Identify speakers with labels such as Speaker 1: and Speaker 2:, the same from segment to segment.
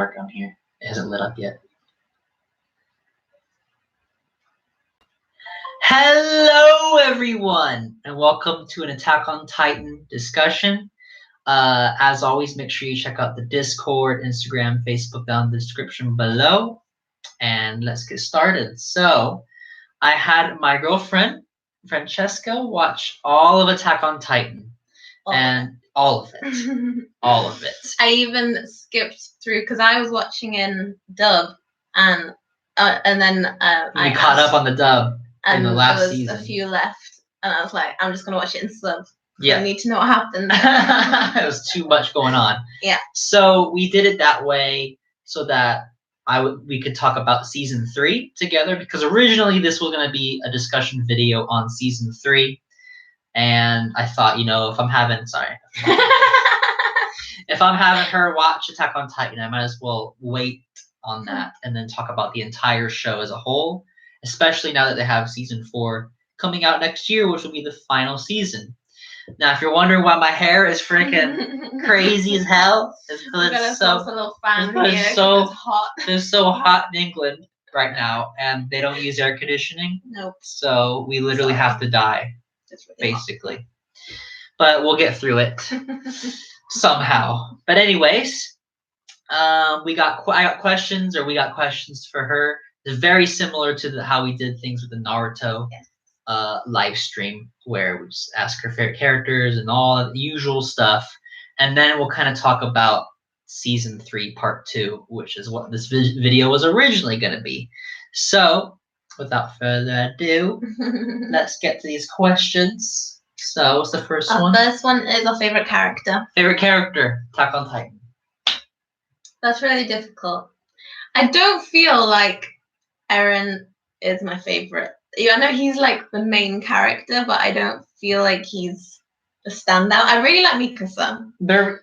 Speaker 1: Dark on here. It hasn't lit up yet. Hello, everyone, and welcome to an Attack on Titan discussion. As always, make sure you check out the Discord, Instagram, Facebook down in the description below. And let's get started. So, I had my girlfriend, Francesca, watch all of Attack on Titan. All of it. All of it.
Speaker 2: I even skipped through because I was watching in dub, and then
Speaker 1: I caught up on the dub in the last season.
Speaker 2: There was a few left, and I was like, I'm just gonna watch it in sub.
Speaker 1: Yeah.
Speaker 2: I need to know what happened.
Speaker 1: There was too much going on.
Speaker 2: Yeah.
Speaker 1: So we did it that way so that we could talk about season 3 together, because originally this was gonna be a discussion video on season 3. And I thought, if I'm having her watch Attack on Titan, I might as well wait on that and then talk about the entire show as a whole, especially now that they have season 4 coming out next year, which will be the final season. Now, if you're wondering why my hair is freaking crazy as hell, it's because it's so hot. It's so hot in England right now, and they don't use air conditioning.
Speaker 2: Nope.
Speaker 1: So we literally have to die. Really basically hot. But we'll get through it somehow. But anyways, I got questions for her. It's very similar to how we did things with the Naruto live stream, where we just ask her favorite characters and all the usual stuff, and then we'll kind of talk about season 3 part 2, which is what this video was originally going to be. So without further ado, let's get to these questions. So, what's the first one?
Speaker 2: First one is our favorite character.
Speaker 1: Favorite character, Attack on Titan.
Speaker 2: That's really difficult. I don't feel like Eren is my favorite. I know he's like the main character, but I don't feel like he's a standout. I really like Mikasa.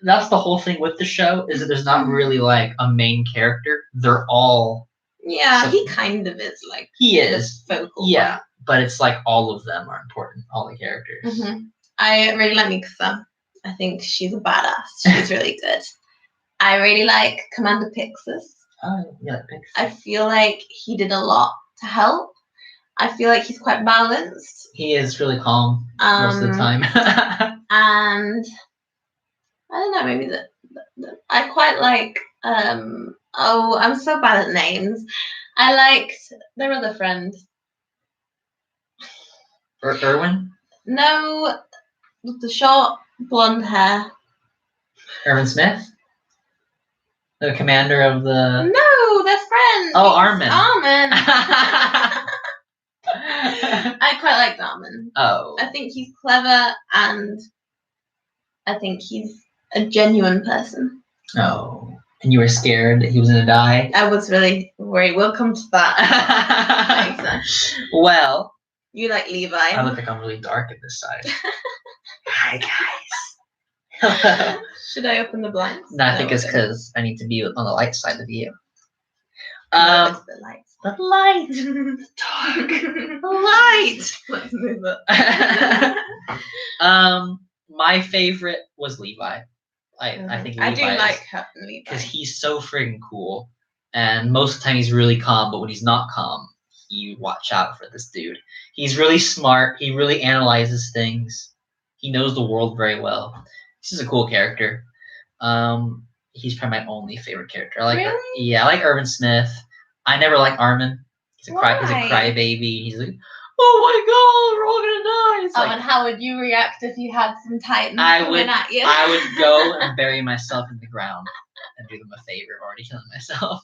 Speaker 1: That's the whole thing with the show, is that there's not really like a main character. They're all...
Speaker 2: Yeah, he kind of is like...
Speaker 1: He is.
Speaker 2: Focal
Speaker 1: yeah,
Speaker 2: one.
Speaker 1: But it's like all of them are important, all the characters.
Speaker 2: Mm-hmm. I really like Mikasa. I think she's a badass. She's really good. I really like Commander Pixis.
Speaker 1: Oh, yeah, Pixis.
Speaker 2: I feel like he did a lot to help. I feel like he's quite balanced.
Speaker 1: He is really calm most of the time.
Speaker 2: And I don't know, maybe I quite like... I'm so bad at names. I liked their other friend.
Speaker 1: Erwin?
Speaker 2: No, with the short blonde hair.
Speaker 1: Erwin Smith? The commander of the...
Speaker 2: No, they're friends.
Speaker 1: Oh, Armin.
Speaker 2: Armin. I quite like Armin.
Speaker 1: Oh.
Speaker 2: I think he's clever, and I think he's a genuine person.
Speaker 1: Oh. And you were scared that he was going to die?
Speaker 2: I was really worried. We'll come to that.
Speaker 1: Well.
Speaker 2: You like Levi.
Speaker 1: I look like I'm really dark at this side. Hi, guys. Hello.
Speaker 2: Should I open the blinds?
Speaker 1: No, I think it's because I need to be on the light side of you.
Speaker 2: No, it's the light.
Speaker 1: The light. The dark. The light.
Speaker 2: Let's move it.
Speaker 1: My favorite was Levi. I think Levi
Speaker 2: I do like Levi
Speaker 1: because he's so friggin' cool, and most of the time he's really calm. But when he's not calm, you watch out for this dude. He's really smart. He really analyzes things. He knows the world very well. He's a cool character. He's probably my only favorite character. I like
Speaker 2: really?
Speaker 1: I like Irvin Smith. I never liked Armin. He's a crybaby. He's like, oh my god, we're all gonna die. It's
Speaker 2: and how would you react if you had some Titans
Speaker 1: coming
Speaker 2: at you?
Speaker 1: I would go and bury myself in the ground and do them a favor. I've already killing myself.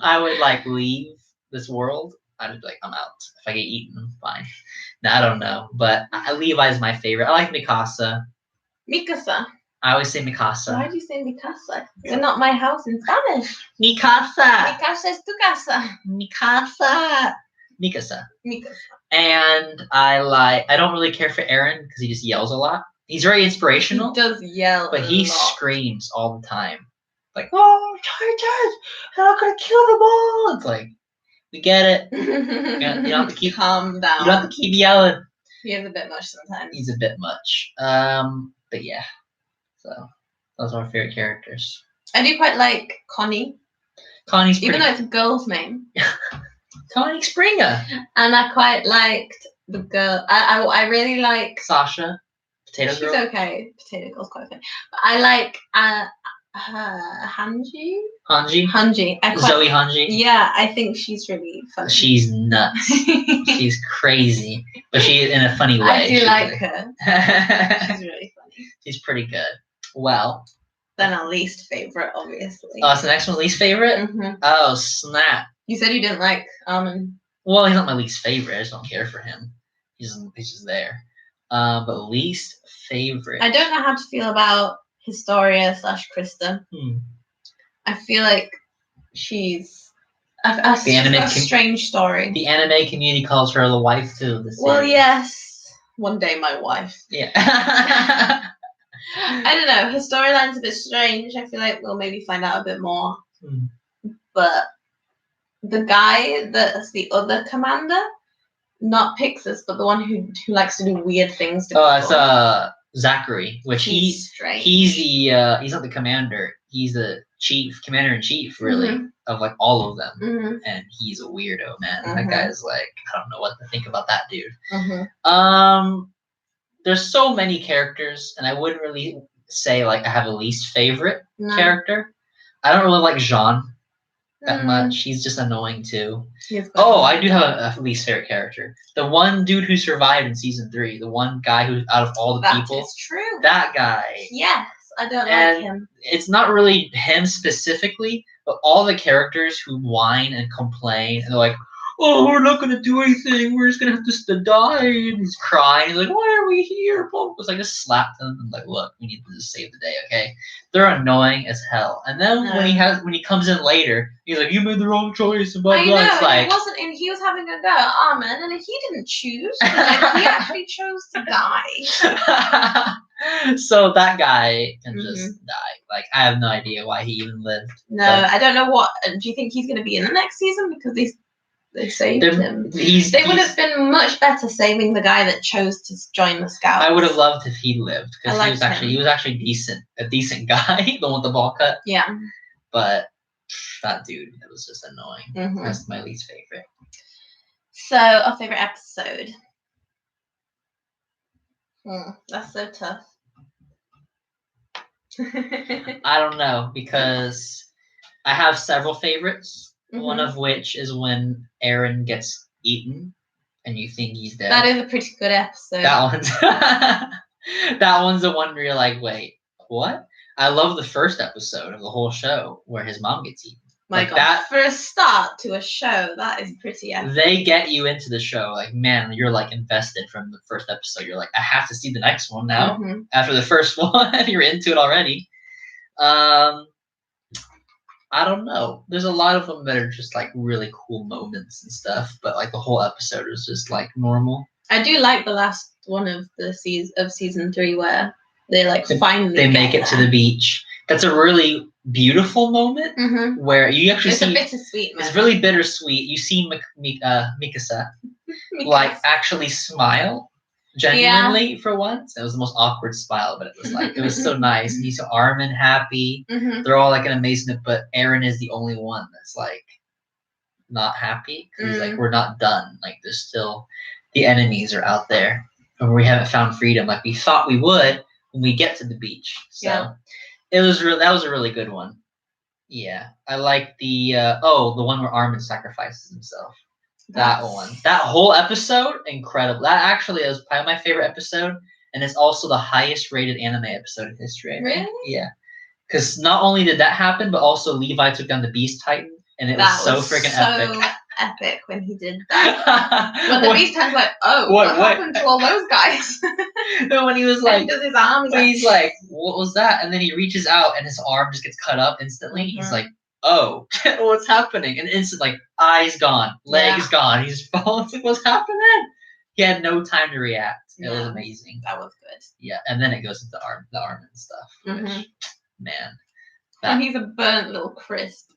Speaker 1: I would leave this world. I'd be like, I'm out. If I get eaten, fine. No, I don't know. But Levi's my favorite. I like Mikasa.
Speaker 2: Mikasa.
Speaker 1: I always say Mikasa.
Speaker 2: Why do you say Mikasa? It's not my house in Spanish.
Speaker 1: Mikasa.
Speaker 2: Mikasa es tu casa.
Speaker 1: Mikasa. Mikasa. And I don't really care for Eren because he just yells a lot. He's very inspirational.
Speaker 2: He does yell,
Speaker 1: but he screams all the time. Like, oh, Titans! I'm not gonna kill them all. It's like, we get it. You don't have to keep
Speaker 2: calm down.
Speaker 1: You don't have to keep yelling.
Speaker 2: He is a bit much sometimes.
Speaker 1: He's a bit much. But yeah. So Those are my favorite characters.
Speaker 2: I do quite like Connie.
Speaker 1: Connie's
Speaker 2: even though it's a girl's name.
Speaker 1: Connie Springer.
Speaker 2: And I quite liked the girl. I really like
Speaker 1: Sasha. Potato
Speaker 2: She's
Speaker 1: Girl.
Speaker 2: okay. Potato Girl's quite okay. But I like Hanji.
Speaker 1: Hanji. Zoe Hanji.
Speaker 2: Yeah, I think she's really funny.
Speaker 1: She's nuts. She's crazy, but she in a funny way.
Speaker 2: I do like her. She's really funny.
Speaker 1: She's pretty good. Well,
Speaker 2: then our least favorite, obviously.
Speaker 1: Oh, it's the next one, least favorite?
Speaker 2: Mm-hmm.
Speaker 1: Oh, snap.
Speaker 2: You said you didn't like Armin.
Speaker 1: Well, he's not my least favorite. I just don't care for him. He's just there. But least favorite.
Speaker 2: I don't know how to feel about Historia / Krista. I feel like she's a strange story.
Speaker 1: The anime community calls her the wife to the series.
Speaker 2: Well, yes. One day my wife.
Speaker 1: Yeah.
Speaker 2: I don't know. Her storyline's a bit strange. I feel like we'll maybe find out a bit more. But the guy that's the other commander, not Pixis, but the one who likes to do weird things to people.
Speaker 1: It's Zachary, which
Speaker 2: he's strange.
Speaker 1: He's not the commander. He's the commander-in-chief, really, of like all of them. And he's a weirdo, man. That guy's like, I don't know what to think about that dude. There's so many characters, and I wouldn't really say like I have a least favorite character. I don't really like Jean that much. He's just annoying too. I do have a least favorite character. The one dude who survived in season 3. The one guy who, out of all the people,
Speaker 2: that's true.
Speaker 1: That guy.
Speaker 2: Yes, I don't like him.
Speaker 1: It's not really him specifically, but all the characters who whine and complain, and they're like, "Oh, we're not gonna do anything. We're just gonna have to die." And he's crying. He's like, "Why are we here?" It's like, just slap them and like, "Look, we need to just save the day, okay?" They're annoying as hell. And then when he comes in later, he's like, "You made the wrong choice." And blah, blah.
Speaker 2: I know.
Speaker 1: It's like,
Speaker 2: it wasn't. And he was having a go at Armin, and he didn't choose. Like, he actually chose to die.
Speaker 1: So that guy can just die. Like, I have no idea why he even lived.
Speaker 2: No, I don't know what. Do you think he's going to be in the next season? Because they saved him. They would have been much better saving the guy that chose to join the Scouts. I
Speaker 1: would have loved if he lived, because he was actually a decent guy, the one with the ball cut.
Speaker 2: Yeah.
Speaker 1: But that dude, it was just annoying. That's my least favorite.
Speaker 2: So, our favorite episode. That's so tough.
Speaker 1: I don't know, because I have several favorites. One of which is when Erin gets eaten, and you think he's dead.
Speaker 2: That is a pretty good episode.
Speaker 1: That one's the one where you're like, wait, what? I love the first episode of the whole show where his mom gets eaten.
Speaker 2: My God, that, for a start to a show, that is pretty epic.
Speaker 1: They get you into the show. Like, man, you're like invested from the first episode. You're like, I have to see the next one now. After the first one, you're into it already. I don't know. There's a lot of them that are just like really cool moments and stuff, but like the whole episode is just like normal.
Speaker 2: I do like the last one of the season 3 where they finally
Speaker 1: make it to the beach. That's a really beautiful moment where you actually see.
Speaker 2: It's a bittersweet moment.
Speaker 1: It's really bittersweet. You see Mikasa like actually smile genuinely for once. It was the most awkward smile, but it was so nice. And you saw Armin happy. They're all like an amazement, but Erin is the only one that's like not happy, because he's like, we're not done. Like, there's still the enemies are out there, and we haven't found freedom like we thought we would when we get to the beach. So that was a really good one. Yeah, I like the one where Armin sacrifices himself. That one. That whole episode, incredible. That actually is probably my favorite episode, and it's also the highest rated anime episode in history.
Speaker 2: Really?
Speaker 1: Yeah. Because not only did that happen, but also Levi took down the Beast Titan, and it was so freaking epic.
Speaker 2: Epic when he did that. When the Beast Titan's like, what happened to all those guys?
Speaker 1: No, when he was like,
Speaker 2: does his arm,
Speaker 1: he's like, what was that? And then he reaches out, and his arm just gets cut up instantly. He's like, oh, what's happening? And instant, like, eyes gone, legs gone. He's falling. Like, what's happening? He had no time to react. It was amazing.
Speaker 2: That was good.
Speaker 1: Yeah, and then it goes into the Armin stuff. Which, man.
Speaker 2: And he's a burnt little crisp.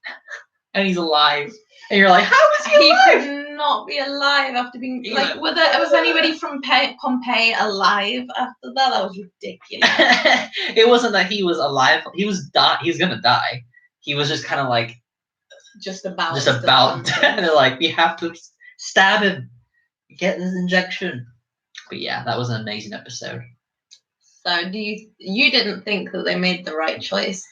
Speaker 1: and he's alive. And you're like, how is he alive?
Speaker 2: He could not be alive after being
Speaker 1: He's
Speaker 2: like.
Speaker 1: like,
Speaker 2: Was anybody from Pompeii alive after that? That was ridiculous.
Speaker 1: It wasn't that he was alive. He was gonna die. He was just kind of like
Speaker 2: just about.
Speaker 1: And they're like, we have to stab him, get this injection. But yeah, that was an amazing episode.
Speaker 2: So you didn't think that they made the right choice?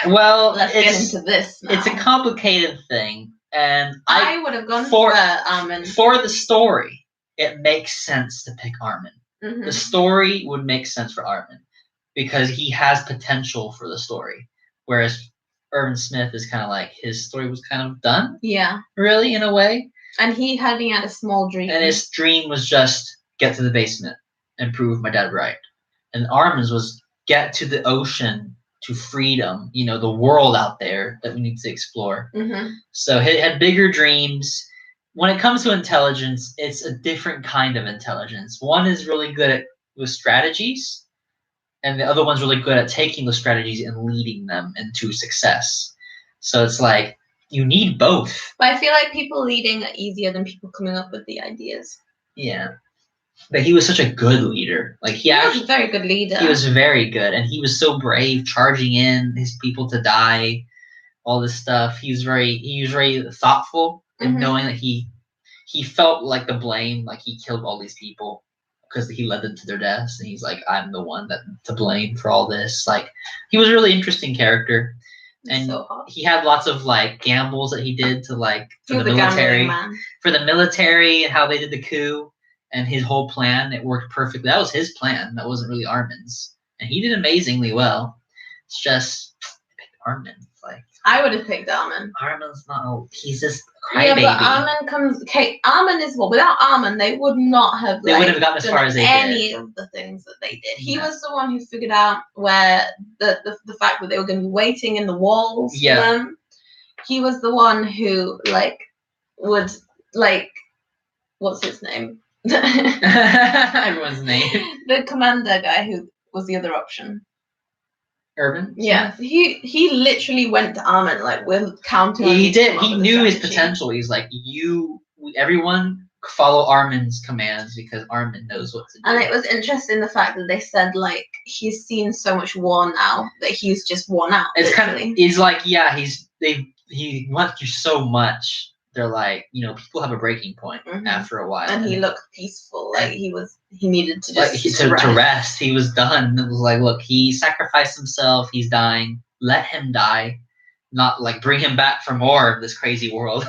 Speaker 1: Well,
Speaker 2: let's get into this now.
Speaker 1: It's a complicated thing, and
Speaker 2: I would have gone for Armin.
Speaker 1: For the story, it makes sense to pick Armin.
Speaker 2: Mm-hmm.
Speaker 1: The story would make sense for Armin because he has potential for the story, whereas Irvin Smith is kind of like his story was kind of done.
Speaker 2: Yeah,
Speaker 1: really, in a way.
Speaker 2: And he had a small dream.
Speaker 1: And his dream was just get to the basement and prove my dad right. And Armin's was get to the ocean, to freedom, the world out there that we need to explore.
Speaker 2: Mm-hmm.
Speaker 1: So he had bigger dreams. When it comes to intelligence, it's a different kind of intelligence. One is really good with strategies, and the other one's really good at taking those strategies and leading them into success. So it's like, you need both.
Speaker 2: But I feel like people leading are easier than people coming up with the ideas.
Speaker 1: Yeah. But he was such a good leader. Like he was
Speaker 2: a very good leader.
Speaker 1: He was very good, and he was so brave, charging in his people to die, all this stuff. He was very thoughtful in knowing that he felt like the blame, like he killed all these people because he led them to their deaths, and he's like, I'm the one that to blame for all this. Like he was a really interesting character. And he had lots of like gambles that he did to like for the military and how they did the coup and his whole plan. It worked perfectly. That was his plan. That wasn't really Armin's, and he did amazingly well. It's just I picked Armin. Like
Speaker 2: I would have picked Armin.
Speaker 1: Armin's not. He's just a crybaby.
Speaker 2: Yeah, but Armin comes. Okay, Armin is what? Without Armin, they would not have.
Speaker 1: They wouldn't have gotten as far as they did.
Speaker 2: Any of the things that they did. He was the one who figured out where the fact that they were going to be waiting in the walls for them. He was the one who would what's his name?
Speaker 1: Everyone's name.
Speaker 2: The commander guy who was the other option.
Speaker 1: Irvin?
Speaker 2: Yeah, he literally went to Armin with counting.
Speaker 1: He did. He knew his potential. He's like, everyone follow Armin's commands because Armin knows what to do.
Speaker 2: And it was interesting the fact that they said he's seen so much war now that he's just worn out.
Speaker 1: It's kind of. He's like, yeah, he went through so much. They're like, people have a breaking point after a while.
Speaker 2: And he looked peaceful, he needed to just
Speaker 1: to rest. He was done. It was like, look, he sacrificed himself. He's dying. Let him die, not bring him back for more of this crazy world.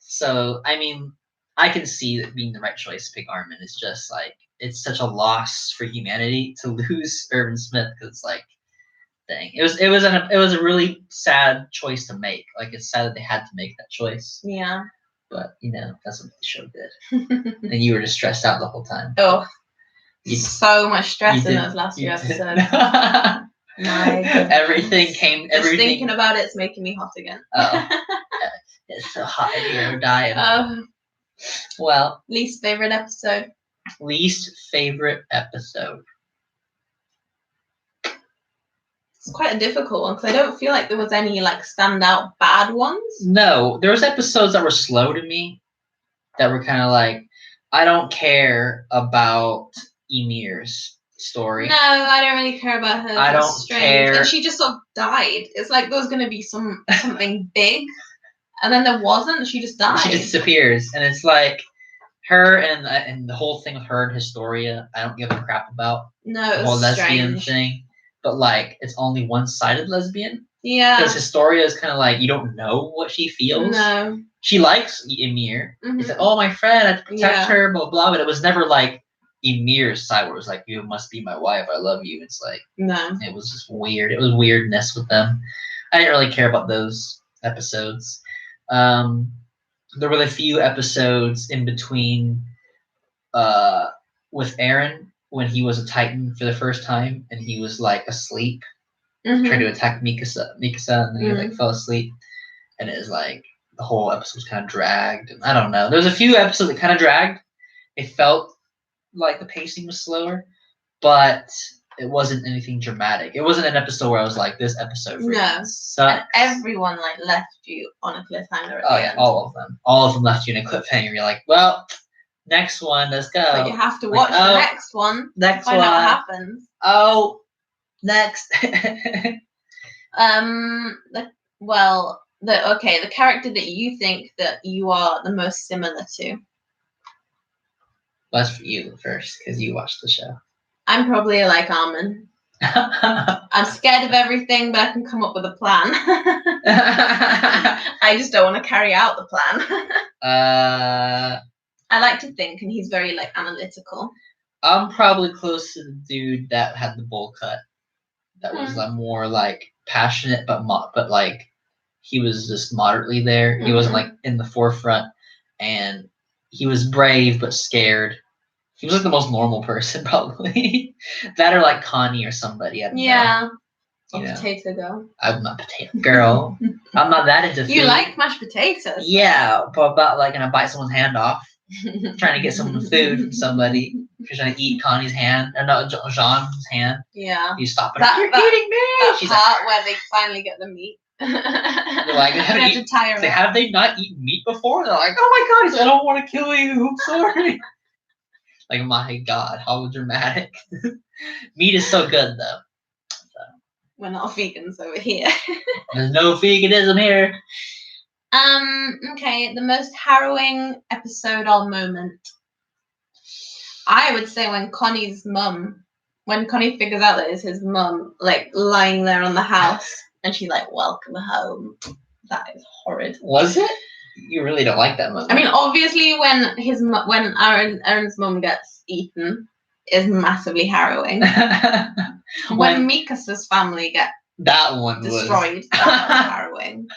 Speaker 1: So, I mean, I can see that being the right choice to pick Armin is just it's such a loss for humanity to lose Irvin Smith because dang, it was a really sad choice to make. It's sad that they had to make that choice.
Speaker 2: Yeah.
Speaker 1: But that's what the show did. And you were just stressed out the whole time.
Speaker 2: Oh, so much stress in those last few episodes. My goodness.
Speaker 1: Everything.
Speaker 2: Just thinking about it's making me hot again.
Speaker 1: Oh, it's so hot in here. We're dying. Well,
Speaker 2: least favorite episode. It's quite a difficult one because I don't feel like there was any standout bad ones.
Speaker 1: No, there was episodes that were slow to me, that were kind of I don't care about Emir's story.
Speaker 2: No, I don't really care about her.
Speaker 1: I don't care.
Speaker 2: And she just sort of died. It's like there was going to be something big, and then there wasn't. She just died.
Speaker 1: She disappears, and it's her and the whole thing with her and Historia. I don't give a crap about.
Speaker 2: No, it was
Speaker 1: the whole lesbian
Speaker 2: strange
Speaker 1: thing. But it's only one-sided lesbian.
Speaker 2: Yeah.
Speaker 1: Because Historia is kind of you don't know what she feels.
Speaker 2: No.
Speaker 1: She likes Emir. It's oh, my friend, I have to protect her, blah, blah. But it was never Emir's side where it was you must be my wife, I love you. It's
Speaker 2: no.
Speaker 1: It was just weird. It was weirdness with them. I didn't really care about those episodes. There were a few episodes in between with Erin, when he was a Titan for the first time, and he was asleep, trying to attack Mikasa, and then he fell asleep, and it was the whole episode was kind of dragged. And I don't know. There was a few episodes that kind of dragged. It felt like the pacing was slower, but it wasn't anything dramatic. It wasn't an episode where I was like, this episode
Speaker 2: No.
Speaker 1: sucks.
Speaker 2: And everyone like left you on a cliffhanger at the end.
Speaker 1: All of them left you in a cliffhanger. You're like, well, next one, let's go.
Speaker 2: But you have to watch the next one to find out what happens.
Speaker 1: Oh, next.
Speaker 2: The character that you think that you are the most similar to.
Speaker 1: That's for you first, because you watched the show.
Speaker 2: I'm probably like Armin. I'm scared of everything, but I can come up with a plan. I just don't want to carry out the plan. I like to think, and he's very like analytical.
Speaker 1: I'm probably close to the dude that had the bowl cut. That was more like passionate, but like he was just moderately there. He wasn't like in the forefront, and he was brave but scared. He was like the most normal person probably. That or like Connie or somebody. I don't know.
Speaker 2: Potato girl.
Speaker 1: I'm not potato girl. I'm not that into food.
Speaker 2: You like mashed potatoes?
Speaker 1: Yeah, but about like gonna bite someone's hand off. Trying to get some food from somebody. You're trying to eat Connie's hand, or no, Jean's hand.
Speaker 2: Yeah.
Speaker 1: You stop it. You're eating me.
Speaker 2: She's part where they finally get the meat.
Speaker 1: They're like, have they not eaten meat before? They're like, oh my god, he's like, I don't want to kill you. I'm sorry. Like, my god, how dramatic. Meat is so good though. So.
Speaker 2: We're not vegans over here.
Speaker 1: There's no veganism here.
Speaker 2: Okay, the most harrowing episode or moment. I would say when Connie figures out that it's his mum, like lying there on the house, and she's like, welcome home. That is horrid.
Speaker 1: Was it? You really don't like that moment.
Speaker 2: I mean, obviously, when Erin's mum gets eaten, is massively harrowing. When Mikasa's family get destroyed, that was harrowing.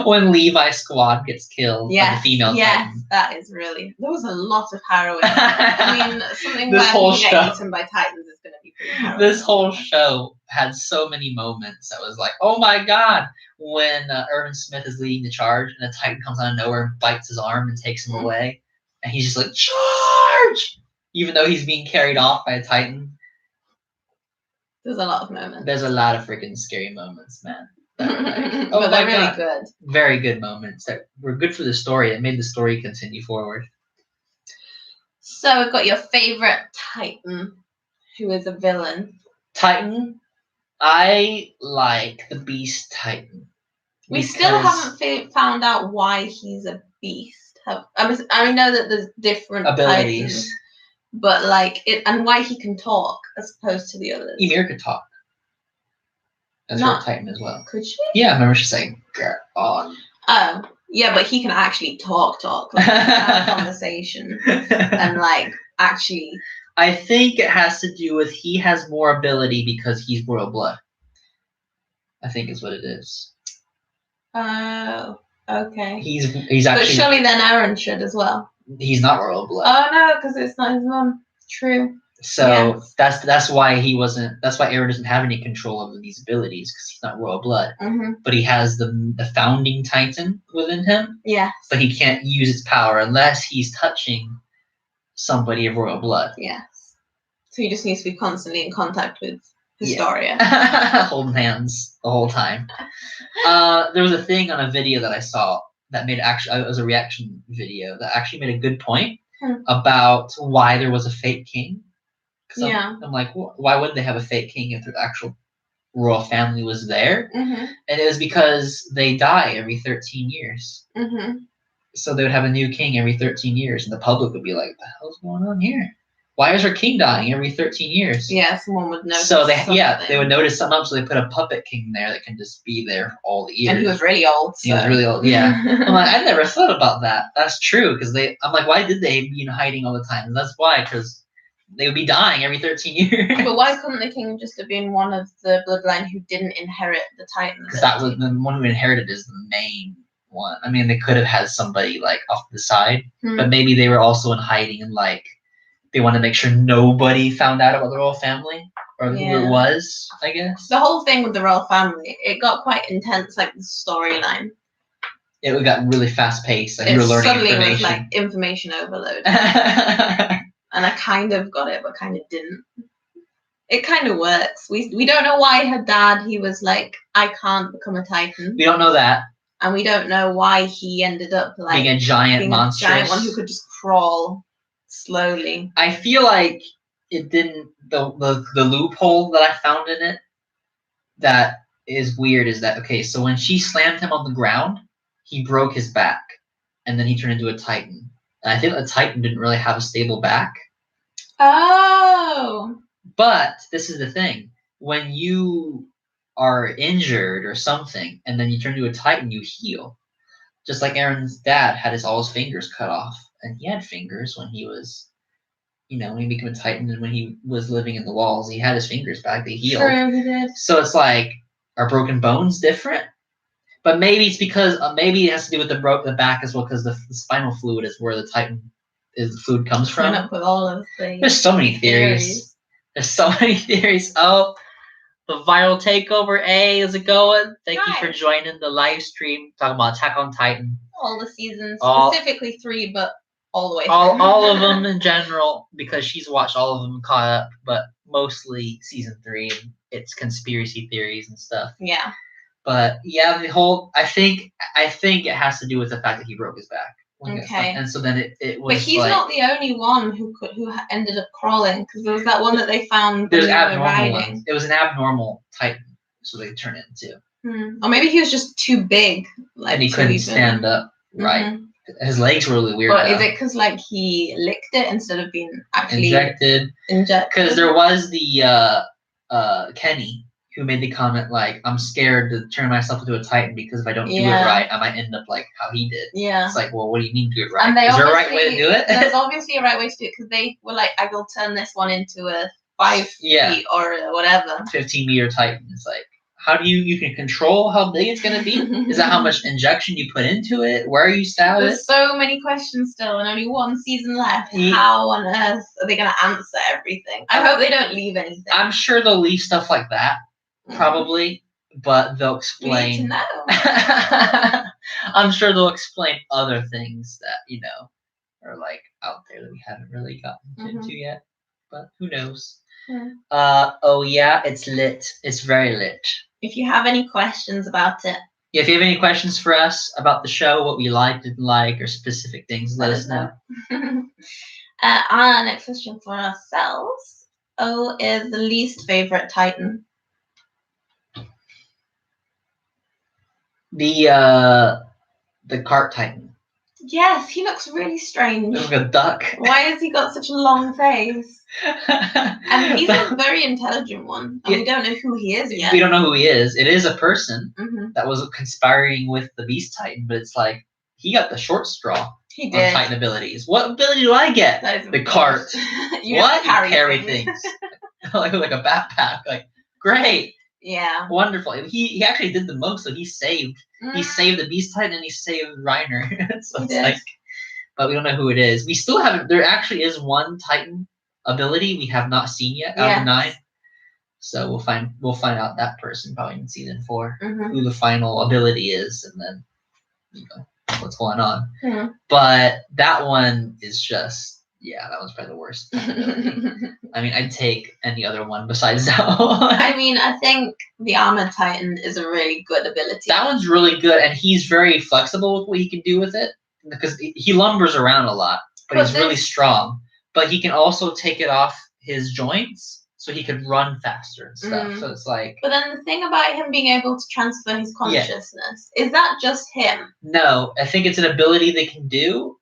Speaker 1: When Levi's squad gets killed by the female Titan.
Speaker 2: That is really. There was a lot of harrowing. I mean, something where you get eaten by Titans is going to be pretty harrowing.
Speaker 1: This whole show had so many moments that was like, oh my god. When Irvin Smith is leading the charge and a Titan comes out of nowhere and bites his arm and takes him away, and he's just like, charge! Even though he's being carried off by a Titan.
Speaker 2: There's a lot of moments.
Speaker 1: There's a lot of freaking scary moments, man.
Speaker 2: Like, but they're really good.
Speaker 1: Very good moments that were good for the story. It made the story continue forward.
Speaker 2: So we've got your favorite Titan, who is a villain.
Speaker 1: Titan? I like the Beast Titan.
Speaker 2: We still haven't found out why he's a beast. I know that there's different
Speaker 1: abilities.
Speaker 2: Titans, but like and why he can talk as opposed to the others.
Speaker 1: Emir could talk. That's her Titan as well.
Speaker 2: Could she?
Speaker 1: Yeah, I remember she saying, "Get on."
Speaker 2: Oh, yeah, but he can actually talk, like, have a conversation, and like actually.
Speaker 1: I think it has to do with he has more ability because he's royal blood. I think is what it is.
Speaker 2: Oh, okay.
Speaker 1: He's actually. But
Speaker 2: surely then Eren should as well.
Speaker 1: He's not royal blood.
Speaker 2: Oh no, because it's not his mom. True.
Speaker 1: So that's why he wasn't. That's why Eren doesn't have any control over these abilities because he's not royal blood.
Speaker 2: Mm-hmm.
Speaker 1: But he has the founding Titan within him.
Speaker 2: Yeah.
Speaker 1: But he can't use its power unless he's touching somebody of royal blood.
Speaker 2: Yes. So he just needs to be constantly in contact with Historia.
Speaker 1: Yeah. Holding hands the whole time. There was a thing on a video that I saw that made it was a reaction video that actually made a good point about why there was a fake king. I'm like, why would they have a fake king if the actual royal family was there?
Speaker 2: Mm-hmm.
Speaker 1: And it was because they die every 13 years.
Speaker 2: Mm-hmm.
Speaker 1: So they would have a new king every 13 years, and the public would be like, "What the hell's going on here? Why is our king dying every 13 years?"
Speaker 2: Yeah, someone would notice.
Speaker 1: So they would notice something up, so they put a puppet king there that can just be there all the years.
Speaker 2: And he was really old. So.
Speaker 1: He was really old. Yeah. I'm like, I never thought about that. That's true because I'm like, why did they be in hiding all the time? And that's why, because they would be dying every 13 years.
Speaker 2: But why couldn't the king just have been one of the bloodline who didn't inherit the Titan?
Speaker 1: Because that was the one who inherited is the main one. I mean, they could have had somebody like off the side, but maybe they were also in hiding and like they want to make sure nobody found out about the royal family or who it was. I guess
Speaker 2: the whole thing with the royal family, it got quite intense, like the storyline.
Speaker 1: It got really fast paced. Like you were learning
Speaker 2: suddenly
Speaker 1: information.
Speaker 2: Was like information overload. And I kind of got it, but kind of didn't. it kind of works. We don't know why her dad, he was like, I can't become a Titan.
Speaker 1: We don't know that.
Speaker 2: And we don't know why he ended up like
Speaker 1: being a giant monster.
Speaker 2: A giant one who could just crawl slowly.
Speaker 1: I feel like it didn't the loophole that I found in it that is weird is that okay, so when she slammed him on the ground, he broke his back and then he turned into a Titan. And I think a Titan didn't really have a stable back.
Speaker 2: Oh.
Speaker 1: But this is the thing. When you are injured or something and then you turn into a Titan, you heal. Just like Erin's dad had all his fingers cut off. And he had fingers when he was, when he became a Titan and when he was living in the walls, he had his fingers back. They healed.
Speaker 2: True, he did.
Speaker 1: So it's like, are broken bones different? But maybe it's because, maybe it has to do with the back as well, because the spinal fluid is where the Titan the fluid comes from.
Speaker 2: Coming up with all of the
Speaker 1: There's so many theories. There's so many theories. Oh, the viral takeover A, is it going? Thank you for joining the live stream talking about Attack on Titan.
Speaker 2: All the seasons, specifically 3, but all the way through.
Speaker 1: All of them in general, because she's watched all of them, caught up, but mostly season 3. And it's conspiracy theories and stuff.
Speaker 2: Yeah.
Speaker 1: But yeah, the whole I think it has to do with the fact that he broke his back.
Speaker 2: Okay.
Speaker 1: And so then it was.
Speaker 2: But he's not the only one who ended up crawling, because there was that one that they found.
Speaker 1: There's abnormal ones. It was an abnormal Titan, so they turned it into.
Speaker 2: Or maybe he was just too big,
Speaker 1: and he couldn't stand up. Right. Mm-hmm. His legs were really weird.
Speaker 2: But is it because like he licked it instead of being actually
Speaker 1: injected? Because there was the Kenny, who made the comment like, I'm scared to turn myself into a Titan because if I don't do it right, I might end up like how he did.
Speaker 2: Yeah.
Speaker 1: It's like, well, what do you mean do it right?
Speaker 2: And
Speaker 1: is there a right way to do it?
Speaker 2: There's obviously a right way to do it, because they were like, I will turn this one into a 5 feet or whatever.
Speaker 1: 15-meter Titan. It's like, how do you can control how big it's going to be? Is that how much injection you put into it? Where you stab it?
Speaker 2: There's so many questions still and only one season left. How on earth are they going to answer everything? I hope they don't leave anything.
Speaker 1: I'm sure they'll leave stuff like that. Probably, but they'll explain.
Speaker 2: We need to know.
Speaker 1: I'm sure they'll explain other things that are like out there that we haven't really gotten into yet. But who knows? Oh yeah, it's lit. It's very lit.
Speaker 2: If you have any questions about it,
Speaker 1: if you have any questions for us about the show, what we liked, didn't like, or specific things, let us know.
Speaker 2: Our next question for ourselves. O is the least favorite Titan.
Speaker 1: The cart Titan.
Speaker 2: Yes, he looks really strange.
Speaker 1: Like a duck.
Speaker 2: Why has he got such a long face? And he's a very intelligent one. And we don't know who he is yet.
Speaker 1: We don't know who he is. It is a person that was conspiring with the Beast Titan, but it's like he got the short straw.
Speaker 2: He did.
Speaker 1: On Titan abilities. What ability do I get? The cart.
Speaker 2: You carry
Speaker 1: things. like a backpack. Like, great.
Speaker 2: Yeah.
Speaker 1: Wonderful. He actually did the most. So he saved the Beast Titan and he saved Reiner. So it's like, but we don't know who it is. We still haven't. There actually is one Titan ability we have not seen yet out of 9. So we'll find out that person probably in season 4 who the final ability is, and then what's going on. But that one is just. Yeah, that one's probably the worst. I mean, I'd take any other one besides that one.
Speaker 2: I mean, I think the Armored Titan is a really good ability.
Speaker 1: That one's really good, and he's very flexible with what he can do with it, because he lumbers around a lot, but he's really strong. But he can also take it off his joints, so he could run faster and stuff. So it's like...
Speaker 2: But then the thing about him being able to transfer his consciousness, is that just him?
Speaker 1: No, I think it's an ability they can do.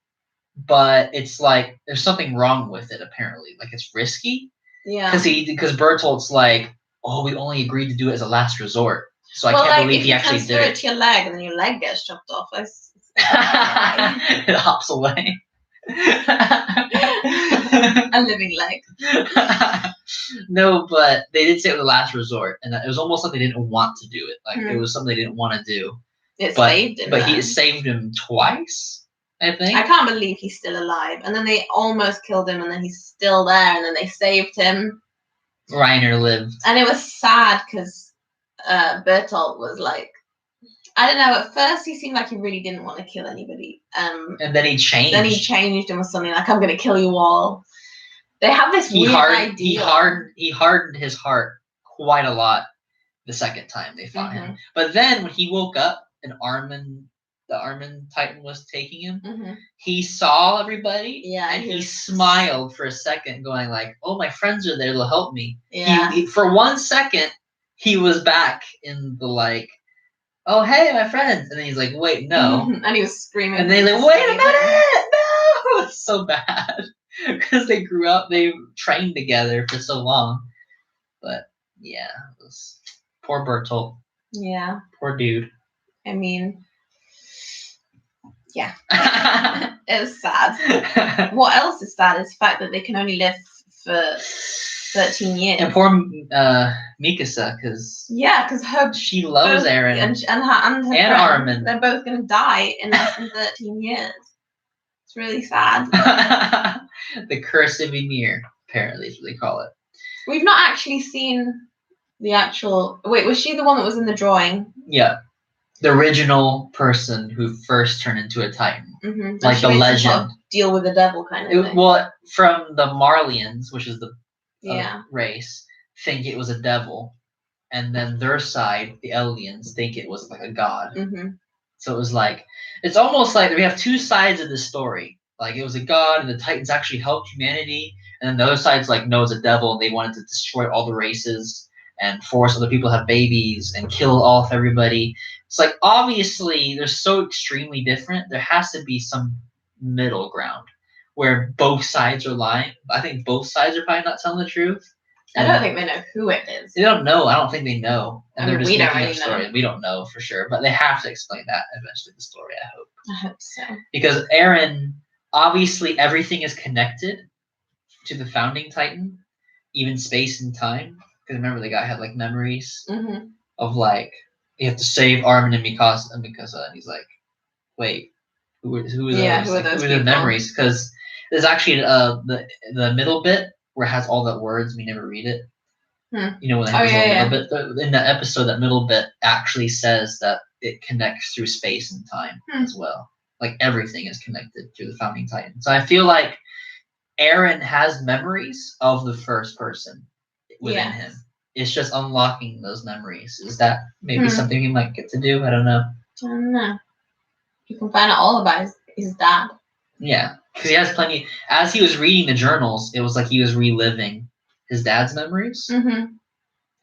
Speaker 1: But it's like there's something wrong with it apparently. Like it's risky.
Speaker 2: Yeah.
Speaker 1: Because Bertolt's like, oh, we only agreed to do it as a last resort. So I can't believe he actually did it.
Speaker 2: To your leg and then your leg gets chopped off.
Speaker 1: It hops away.
Speaker 2: A living leg.
Speaker 1: No, but they did say it was a last resort, and it was almost like they didn't want to do it. Like it was something they didn't want to do.
Speaker 2: Saved him.
Speaker 1: But he saved him twice. I think.
Speaker 2: I can't believe he's still alive. And then they almost killed him, and then he's still there, and then they saved him.
Speaker 1: Reiner lived.
Speaker 2: And it was sad because Bertolt was like, I don't know, at first he seemed like he really didn't want to kill anybody.
Speaker 1: And then he changed.
Speaker 2: And was something like, I'm going to kill you all. They have this weird idea.
Speaker 1: He hardened his heart quite a lot the second time they fought him. But then when he woke up and the Armin Titan was taking him, he saw everybody.
Speaker 2: Yeah.
Speaker 1: And he smiled for a second, going like, "Oh, my friends are there, they'll help me."
Speaker 2: Yeah.
Speaker 1: He for 1 second, he was back in the like, "Oh, hey, my friends." And then he's like, "Wait, no."
Speaker 2: And he was screaming.
Speaker 1: And they like, "Wait a minute, no!" It's so bad. Because they grew up, they trained together for so long. But yeah, it was poor Bertolt.
Speaker 2: Yeah.
Speaker 1: Poor dude.
Speaker 2: I mean, yeah. It was sad. What else is sad is the fact that they can only live for 13 years.
Speaker 1: And poor Mikasa, because she loves Eren
Speaker 2: and her friend,
Speaker 1: Armin.
Speaker 2: They're both going to die in less than 13 years. It's really sad.
Speaker 1: The curse of Ymir, apparently is what they call it.
Speaker 2: We've not actually seen the actual... Wait, was she the one that was in the drawing?
Speaker 1: Yeah. The original person who first turned into a Titan. Like the legend.
Speaker 2: Sort of deal with the devil kind of thing.
Speaker 1: Well, from the Marlians, which is the race, think it was a devil. And then their side, the Eldians, think it was like a god. So it was like... It's almost like we have two sides of the story. Like it was a god and the Titans actually helped humanity. And then the other side's like, no, it's a devil and they wanted to destroy all the races and force other people to have babies and kill off everybody. It's like, obviously, they're so extremely different. There has to be some middle ground where both sides are lying. I think both sides are probably not telling the truth.
Speaker 2: I don't think they know who it is.
Speaker 1: They don't know. I don't think they know. And they're just
Speaker 2: we don't
Speaker 1: making
Speaker 2: really
Speaker 1: up story.
Speaker 2: know.
Speaker 1: We don't know for sure. But they have to explain that eventually, the story, I hope.
Speaker 2: I hope so.
Speaker 1: Because Eren, obviously, everything is connected to the founding Titan, even space and time. Because remember, the guy had like memories of like, you have to save Armin and Mikasa, and he's like, wait, who are those?
Speaker 2: Who are those
Speaker 1: the memories? Because there's actually the middle bit where it has all the words, we never read it. You know, when they have middle bit, in that episode, that middle bit actually says that it connects through space and time as well. Like everything is connected through the founding Titan. So I feel like Eren has memories of the first person within him. It's just unlocking those memories. Is that maybe something he might get to do? I don't know.
Speaker 2: I don't know. You can find out all about his dad.
Speaker 1: Yeah, because he has plenty. As he was reading the journals, it was like he was reliving his dad's memories.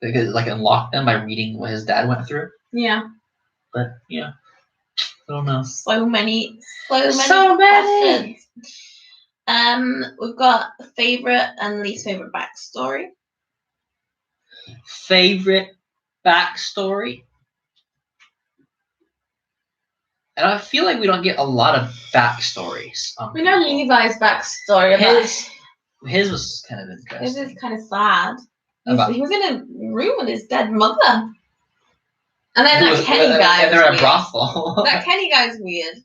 Speaker 1: Because like unlock them by reading what his dad went through.
Speaker 2: Yeah.
Speaker 1: But yeah, I don't know.
Speaker 2: So many. We've got favorite and least favorite backstory.
Speaker 1: Favorite backstory. And I feel like we don't get a lot of backstories.
Speaker 2: We know Levi's backstory.
Speaker 1: His was kind of interesting.
Speaker 2: His is kind of sad. He was in a room with his dead mother. And then that Kenny guy.
Speaker 1: And they're in a brothel.
Speaker 2: That Kenny guy's weird.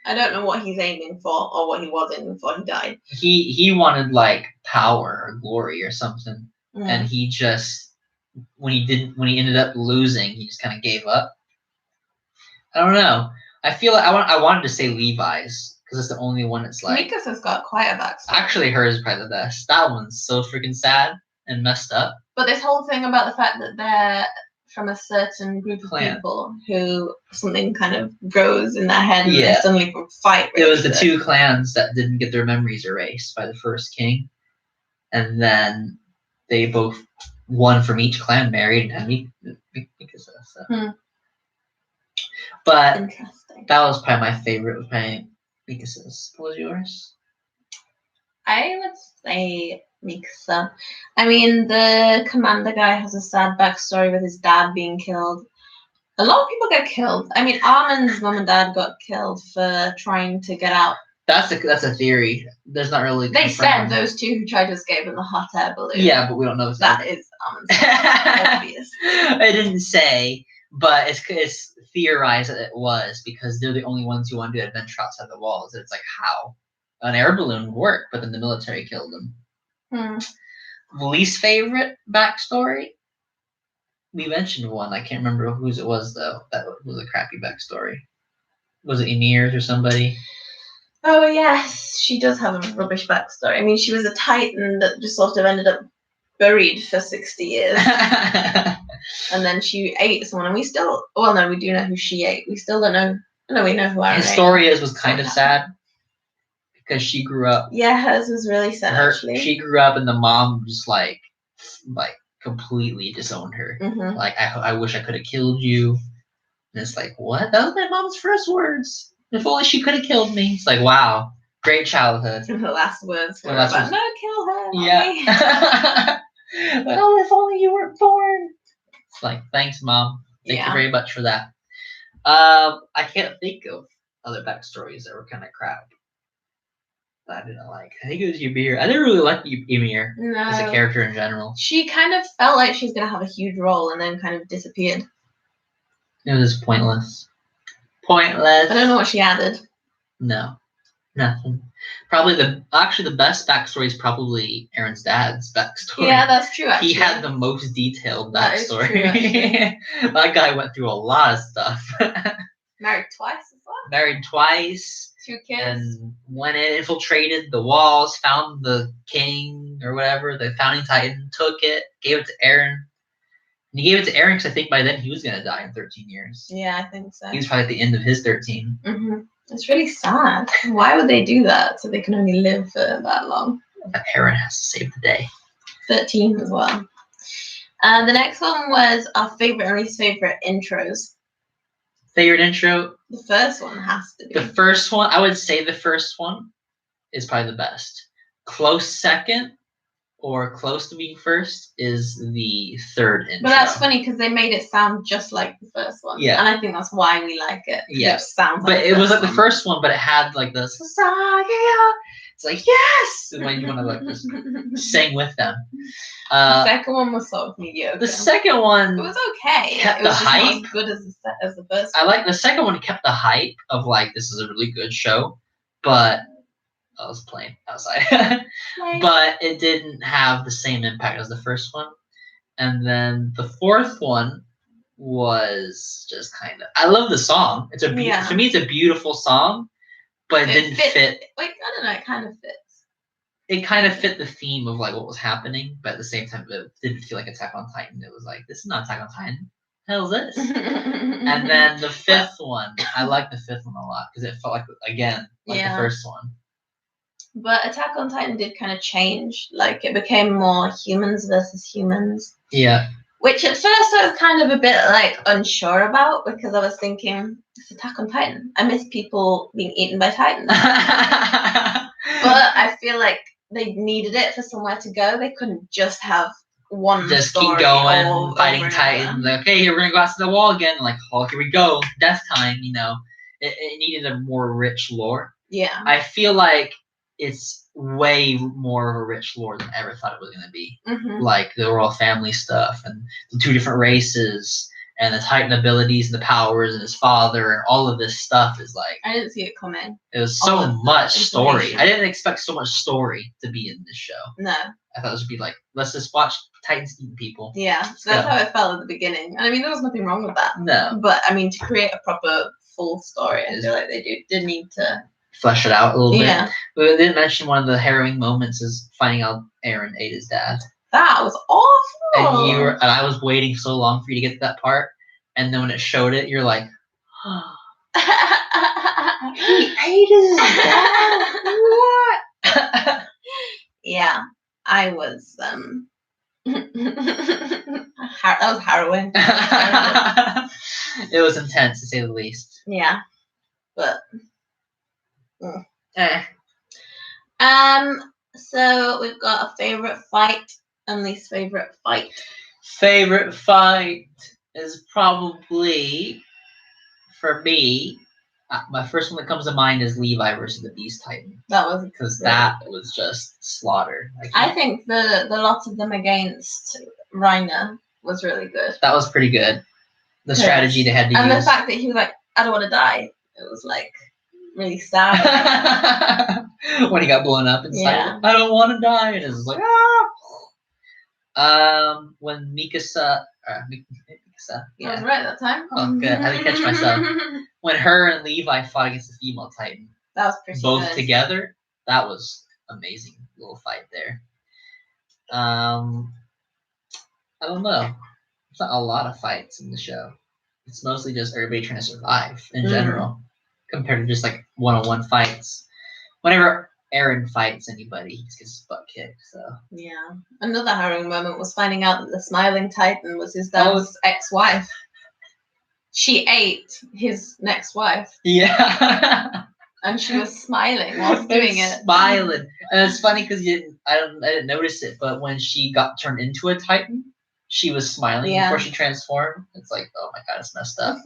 Speaker 2: I don't know what he's aiming for or what he was aiming for. He died.
Speaker 1: He wanted like power or glory or something, and he just when he ended up losing, he just kind of gave up. I don't know. I feel like I wanted to say Levi's because it's the only one that's like.
Speaker 2: Mikasa's got quite a backstory.
Speaker 1: Actually, hers is probably the best. That one's so freaking sad and messed up.
Speaker 2: But this whole thing about the fact that they're from a certain group of people who something kind of goes in their head and they suddenly fight.
Speaker 1: It was the two clans that didn't get their memories erased by the first king, and then they both one from each clan married and had Mikasa. So. But that was probably my favorite. Was probably Mikasa's. What was yours?
Speaker 2: I would say Mikasa. I mean, the commander guy has a sad backstory with his dad being killed. A lot of people get killed. I mean, Armin's mom and dad got killed for trying to get out.
Speaker 1: That's a theory. There's not really.
Speaker 2: They said those two who tried to escape in the hot air balloon.
Speaker 1: Yeah, but we don't know if
Speaker 2: that is Armin's mom, obvious.
Speaker 1: I didn't say, but it's theorized that it was because they're the only ones who want to do adventure outside the walls. It's like how an air balloon would work, but then the military killed them. Least favorite backstory? We mentioned one. I can't remember whose it was though. That was a crappy backstory. Was it Emir's or somebody?
Speaker 2: Oh yes, she does have a rubbish backstory. I mean, she was a Titan that just sort of ended up buried for 60 years. And then she ate someone, and we still, well, no, we do know who she ate. We still don't know. No, we know who Aaron
Speaker 1: His
Speaker 2: ate.
Speaker 1: story was kind of sad because she grew up.
Speaker 2: Yeah, hers was really sad. Actually,
Speaker 1: she grew up, and the mom just like completely disowned her.
Speaker 2: Mm-hmm.
Speaker 1: Like, I wish I could have killed you. And it's like, what? That was my mom's first words. If only she could have killed me. It's like, wow, great childhood.
Speaker 2: And her last words were about, no, kill her.
Speaker 1: Yeah. Well, if only you weren't born. It's like, thanks, Mom. Thank you very much for that. I can't think of other backstories that were kind of crap that I didn't like. I think it was Ymir. I didn't really like Ymir as a character in general.
Speaker 2: She kind of felt like she was going to have a huge role and then kind of disappeared.
Speaker 1: It was pointless. Pointless.
Speaker 2: I don't know what she added.
Speaker 1: No. Nothing. Probably the best backstory is probably Erin's dad's backstory.
Speaker 2: Yeah, that's true. Actually,
Speaker 1: he had the most detailed backstory.
Speaker 2: That is
Speaker 1: true, that guy went through a lot of stuff.
Speaker 2: Married twice as well.
Speaker 1: Married twice.
Speaker 2: 2 kids.
Speaker 1: And when it infiltrated the walls, found the king or whatever, the founding titan, took it, gave it to Erin. And he gave it to Erin because I think by then he was gonna die in 13 years.
Speaker 2: Yeah, I think so.
Speaker 1: He was probably at the end of his 13.
Speaker 2: Mm-hmm. It's really sad. Why would they do that so they can only live for that long?
Speaker 1: But Erin has to save the day.
Speaker 2: 13 as well. The next one was our favorite and least favorite intros.
Speaker 1: Favorite intro?
Speaker 2: The first one has to be.
Speaker 1: The first one, I would say the first one is probably the best. Close second, or close to being first, is the third intro.
Speaker 2: But that's funny because they made it sound just like the first one.
Speaker 1: Yeah.
Speaker 2: And I think that's why we like it.
Speaker 1: Yeah.
Speaker 2: It sounds like
Speaker 1: but it was like the first one, but it had like the Sasagaya. It's like, yes! And when you want to like just sing with them.
Speaker 2: The second one was sort of mediocre.
Speaker 1: The second one,
Speaker 2: it was okay.
Speaker 1: Kept
Speaker 2: it was
Speaker 1: the
Speaker 2: just
Speaker 1: hype.
Speaker 2: not as good as the first one.
Speaker 1: I like the second one. Kept the hype of like, this is a really good show, but I was playing outside. But it didn't have the same impact as the first one. And then the fourth one was just kind of, I love the song. It's a to me it's a beautiful song, but it didn't fit.
Speaker 2: Like, I don't know, it kind of fits.
Speaker 1: It kind of fit the theme of like what was happening, but at the same time it didn't feel like Attack on Titan. It was like, this is not Attack on Titan. Hell's this? And then the fifth one, I like the fifth one a lot because it felt like the first one.
Speaker 2: But Attack on Titan did kind of change. Like, it became more humans versus humans. Yeah. Which at first I was kind of a bit like unsure about because I was thinking, it's Attack on Titan. I miss people being eaten by titans. But I feel like they needed it for somewhere to go. They couldn't just have one
Speaker 1: just
Speaker 2: story
Speaker 1: keep going, fighting titans. Like, okay, here we're gonna go out to the wall again. Like, oh, here we go, death time. You know, it needed a more rich lore. Yeah. I feel like it's way more of a rich lore than I ever thought it was gonna be. Mm-hmm. Like the royal family stuff and the 2 different races and the Titan abilities and the powers and his father and all of this stuff is like,
Speaker 2: I didn't see it coming.
Speaker 1: It was so much story. I didn't expect so much story to be in this show. No. I thought it would be like, let's just watch Titans eating people.
Speaker 2: Yeah, so that's how it felt at the beginning. I mean, there was nothing wrong with that. No. But I mean, to create a proper full story, I feel like they did need to
Speaker 1: flesh it out a little bit. We didn't mention one of the harrowing moments is finding out Eren ate his dad.
Speaker 2: That was awful.
Speaker 1: And I was waiting so long for you to get to that part, and then when it showed it, you're like, oh, he ate his dad. What?
Speaker 2: Yeah, I was. That was harrowing.
Speaker 1: It was intense to say the least.
Speaker 2: Yeah, but. So we've got a favorite fight and least favorite fight.
Speaker 1: Favorite fight is probably, for me, my first one that comes to mind is Levi versus the Beast Titan.
Speaker 2: That was
Speaker 1: because that was just slaughter.
Speaker 2: I think the lot of them against Reiner was really good.
Speaker 1: That was pretty good. The strategy they had to use.
Speaker 2: And the fact that he was like, I don't want to die. It was like really sad.
Speaker 1: When he got blown up inside. Yeah. I don't want to die. And it was like, ah. When Mikasa.
Speaker 2: Yeah. I was right that time.
Speaker 1: Oh, good. I didn't catch myself. When her and Levi fought against the female Titan.
Speaker 2: That was pretty
Speaker 1: both
Speaker 2: good.
Speaker 1: together. That was amazing little fight there. I don't know. It's not a lot of fights in the show. It's mostly just everybody trying to survive in general, compared to just like one-on-one fights. Whenever Eren fights anybody, he gets his butt kicked. So
Speaker 2: yeah. Another harrowing moment was finding out that the smiling titan was his dad's ex-wife. She ate his next wife.
Speaker 1: Yeah.
Speaker 2: And she was smiling whilst doing it.
Speaker 1: Smiling, and it's funny because I didn't notice it, but when she got turned into a titan, she was smiling before she transformed. It's like, oh my god, it's messed up.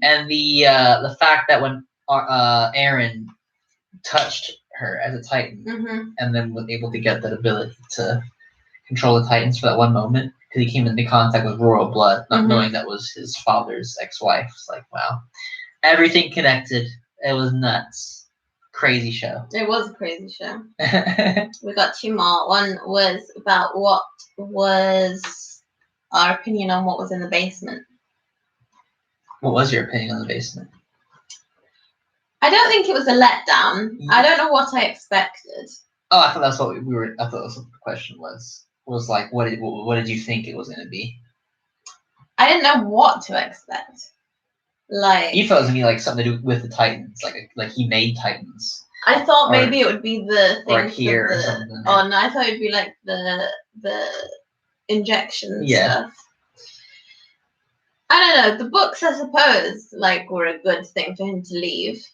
Speaker 1: And the fact that when Eren touched her as a titan, and then was able to get that ability to control the titans for that one moment, because he came into contact with royal blood, not knowing that was his father's ex-wife. It's like, wow, everything connected. It was nuts. Crazy show.
Speaker 2: It was a crazy show. We got two more. One was about what was our opinion on what was in the basement.
Speaker 1: What was your opinion on the basement?
Speaker 2: I don't think it was a letdown. I don't know what I expected.
Speaker 1: Oh, I thought that's what we were. I thought that's what the question was. Was like, what did you think it was going to be?
Speaker 2: I didn't know what to expect. Like,
Speaker 1: you thought it was gonna be like something to do with the Titans, like he made Titans.
Speaker 2: I thought maybe it would be the thing
Speaker 1: or here or something.
Speaker 2: Oh no, I thought it'd be like the injection stuff. I don't know. The books, I suppose, like were a good thing for him to leave.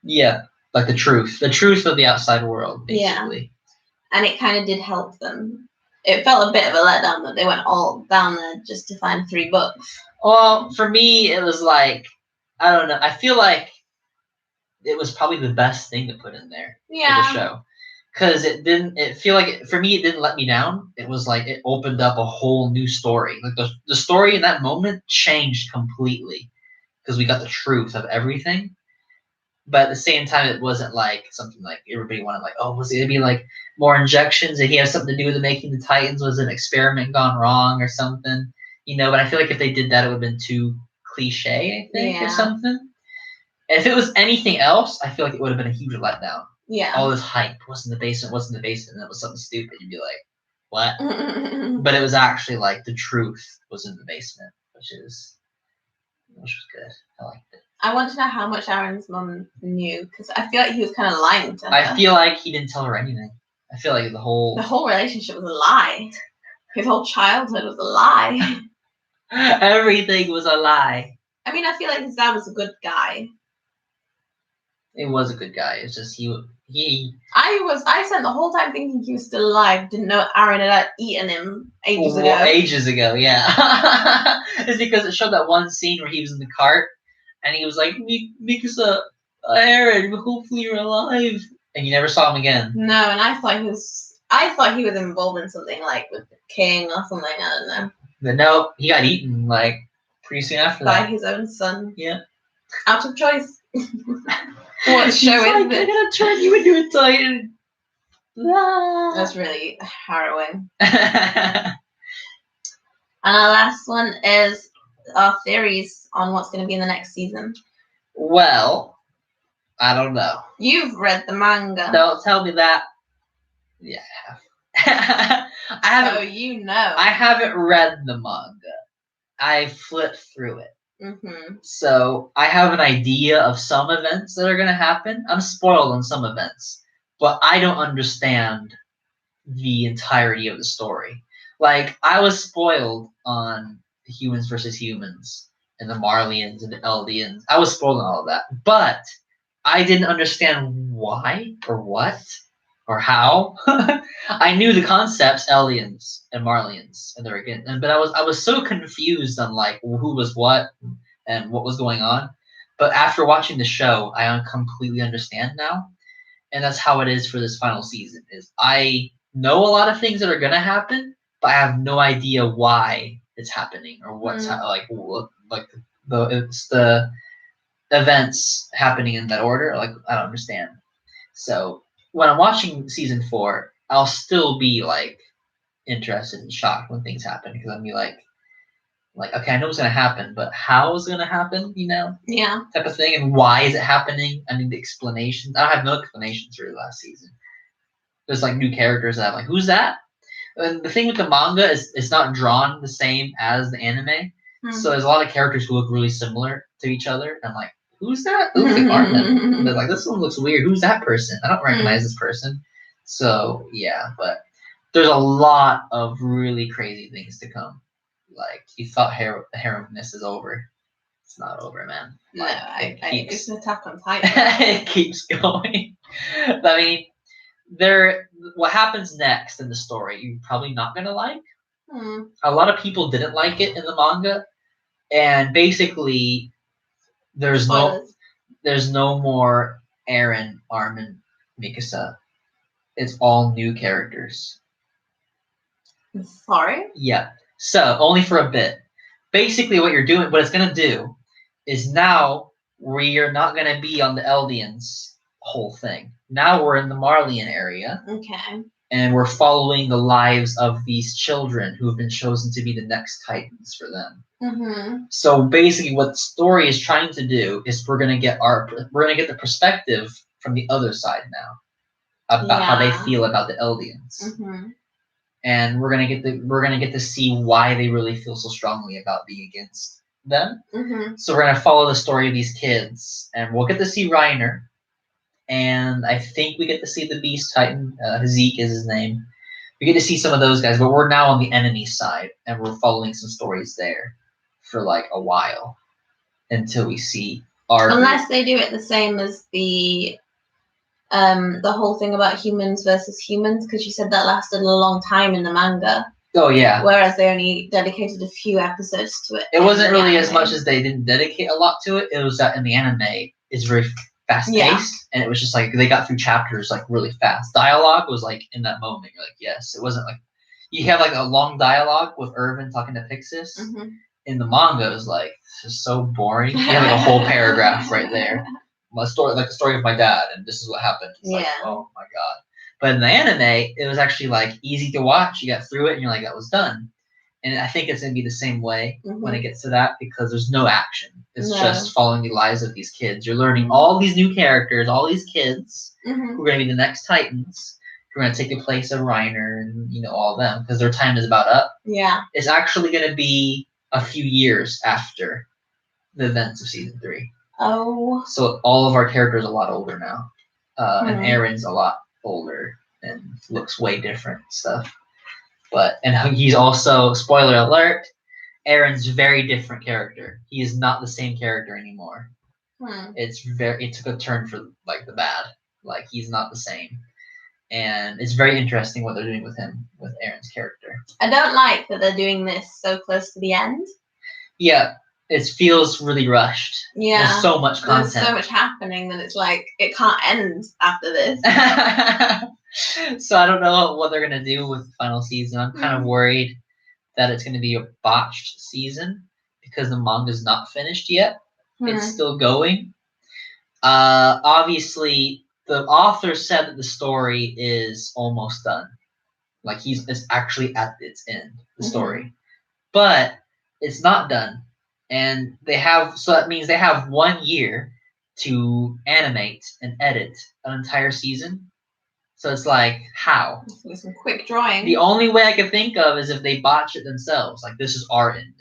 Speaker 1: Yeah, like the truth of the outside world, basically.
Speaker 2: Yeah, and it kind of did help them. It felt a bit of a letdown that they went all down there just to find 3 books.
Speaker 1: Well, for me, it was like, I don't know. I feel like it was probably the best thing to put in there for the show. Because for me, it didn't let me down. It was like, it opened up a whole new story. Like the story in that moment changed completely. Because we got the truth of everything. But at the same time, it wasn't like something like everybody wanted, like, oh, was it going to be like more injections? Did he have something to do with making the Titans? Was an experiment gone wrong or something? But I feel like if they did that, it would have been too cliche, I think, or something. If it was anything else, I feel like it would have been a huge letdown. Yeah. All this hype, what's in the basement, and it was something stupid. You'd be like, what? But it was actually like the truth was in the basement, which was good. I liked it.
Speaker 2: I want to know how much Aaron's mum knew, because I feel like he was kind of lying to her.
Speaker 1: I feel like he didn't tell her anything. I feel like the whole
Speaker 2: relationship was a lie. His whole childhood was a lie.
Speaker 1: Everything was a lie.
Speaker 2: I mean, I feel like his dad was a good guy.
Speaker 1: It was a good guy. It's just he.
Speaker 2: I spent the whole time thinking he was still alive. Didn't know Aaron had eaten him ages ago.
Speaker 1: Ages ago, yeah. It's because it showed that one scene where he was in the cart and he was like, "Mikasa, Aaron, hopefully you're alive," and you never saw him again.
Speaker 2: No, and I thought he was involved in something like with the king or something. I don't know.
Speaker 1: But no, he got eaten like pretty soon after that
Speaker 2: by his own son.
Speaker 1: Yeah,
Speaker 2: out of choice. What show is
Speaker 1: like,
Speaker 2: this?
Speaker 1: I'm gonna turn you into a Titan.
Speaker 2: That's really harrowing. And our last one is our theories on what's going to be in the next season.
Speaker 1: Well, I don't know.
Speaker 2: You've read the manga.
Speaker 1: Don't tell me that. Yeah, I haven't.
Speaker 2: Oh, you know.
Speaker 1: I haven't read the manga. I flipped through it.
Speaker 2: Mm-hmm.
Speaker 1: So I have an idea of some events that are going to happen. I'm spoiled on some events, but I don't understand the entirety of the story. Like, I was spoiled on the humans versus humans and the Marlians and the Eldians. I was spoiled on all of that, but I didn't understand why or what or how. I knew the concepts, Eldians and Marlians, and they're again. But I was so confused on like who was what and what was going on. But after watching the show, I completely understand now, and that's how it is for this final season. Is I know a lot of things that are gonna happen, but I have no idea why it's happening or what's the events happening in that order. Like, I don't understand. So when I'm watching season 4, I'll still be like interested and shocked when things happen, because I'll be like, Like, okay, I know what's gonna happen, but how is it gonna happen?
Speaker 2: Yeah.
Speaker 1: Type of thing, and why is it happening? I need the explanations. I have no explanations for last season. There's like new characters that I'm like, who's that? And the thing with the manga is it's not drawn the same as the anime. So there's a lot of characters who look really similar to each other. And I'm like, who's that? It looks like Armin. They're like, this one looks weird. Who's that person? I don't recognize this person. So yeah, but there's a lot of really crazy things to come. Like, you thought the haremness is over. It's not over, man.
Speaker 2: No,
Speaker 1: Like,
Speaker 2: it's an Attack on Titan.
Speaker 1: it keeps going. I mean, what happens next in the story, you're probably not gonna like. A lot of people didn't like it in the manga, and basically, there's no more Eren, Armin, Mikasa. It's all new characters.
Speaker 2: Sorry?
Speaker 1: Yeah. So only for a bit. Basically, what it's gonna do, is now we are not gonna be on the Eldians whole thing. Now we're in the Marleyan area.
Speaker 2: Okay.
Speaker 1: And we're following the lives of these children who have been chosen to be the next Titans for them. So basically, what the story is trying to do is we're gonna get the perspective from the other side now about how they feel about the Eldians, and we're gonna get to see why they really feel so strongly about being against them. So we're gonna follow the story of these kids, and we'll get to see Reiner. And I think we get to see the Beast Titan. Zeke is his name. We get to see some of those guys, but we're now on the enemy side, and we're following some stories there for like a while until we see our.
Speaker 2: Unless they do it the same as the whole thing about humans versus humans, because you said that lasted a long time in the manga.
Speaker 1: Oh yeah.
Speaker 2: Whereas they only dedicated a few episodes to it.
Speaker 1: It wasn't really as much as they didn't dedicate a lot to it. It was that in the anime, it's very fast paced, and it was just like they got through chapters like really fast. Dialogue was like in that moment, you're like, yes. It wasn't like you have like a long dialogue with Irvin talking to Pixis. In the manga, it was like, this is so boring. You have like a whole paragraph right there. My story, like the story of my dad, and this is what happened. It's like, oh my god. But in the anime, it was actually like easy to watch. You got through it, and you're like, that was done. And I think it's gonna be the same way when it gets to that, because there's no action. It's just following the lives of these kids. You're learning all these new characters, all these kids who are gonna be the next Titans, who are gonna take the place of Reiner and all of them, because their time is about up. Yeah. It's actually gonna be a few years after the events of season 3. Oh. So all of our characters are a lot older now. And Eren's a lot older and looks way different and stuff. And he's also, spoiler alert, Eren's very different character. He is not the same character anymore. It took a turn for like the bad. Like, he's not the same. And it's very interesting what they're doing with him, with Eren's character.
Speaker 2: I don't like that they're doing this so close to the end.
Speaker 1: Yeah, it feels really rushed. Yeah. There's so much content.
Speaker 2: There's so much happening that it's like, it can't end after this.
Speaker 1: So I don't know what they're going to do with the final season. I'm kind of worried that it's going to be a botched season because the manga's not finished yet. It's still going. Obviously, the author said that the story is almost done. Like, it's actually at its end, the story. But it's not done. And so that means they have 1 year to animate and edit an entire season. So it's like, how?
Speaker 2: With some quick drawing.
Speaker 1: The only way I can think of is if they botch it themselves. Like, this is our ending.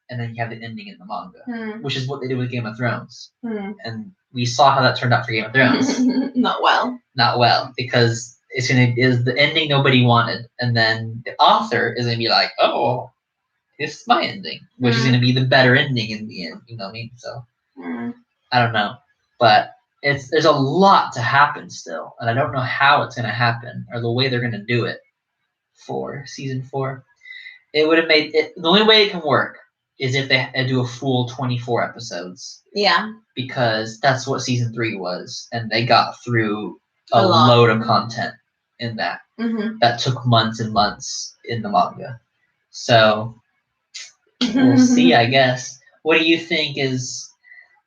Speaker 1: And then you have the ending in the manga. Which is what they did with Game of Thrones. And we saw how that turned out for Game of Thrones.
Speaker 2: Not well.
Speaker 1: Not well. Because is the ending nobody wanted. And then the author is going to be like, oh, this is my ending. Which is going to be the better ending in the end. You know what I mean? So, I don't know. But there's a lot to happen still, and I don't know how it's gonna happen or the way they're gonna do it for season 4. It would have made it. The only way it can work is if they do a full 24 episodes. Yeah. Because that's what season 3 was, and they got through a load of content in that. That took months and months in the manga. So we'll see, I guess. What do you think is?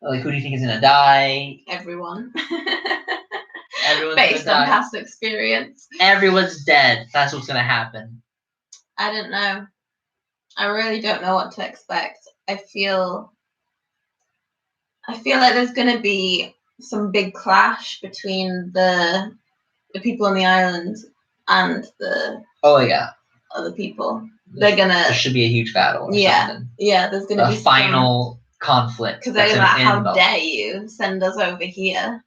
Speaker 1: Like, who do you think is gonna die?
Speaker 2: Everyone.
Speaker 1: Everyone's
Speaker 2: based on past experience.
Speaker 1: Everyone's dead. That's what's gonna happen.
Speaker 2: I don't know. I really don't know what to expect. I feel like there's going to be some big clash between the people on the island and the other people. They're gonna.
Speaker 1: There should be a huge battle. Or something.
Speaker 2: Yeah. There's gonna be
Speaker 1: a final conflict.
Speaker 2: Because they're gonna like, how dare you send us over here?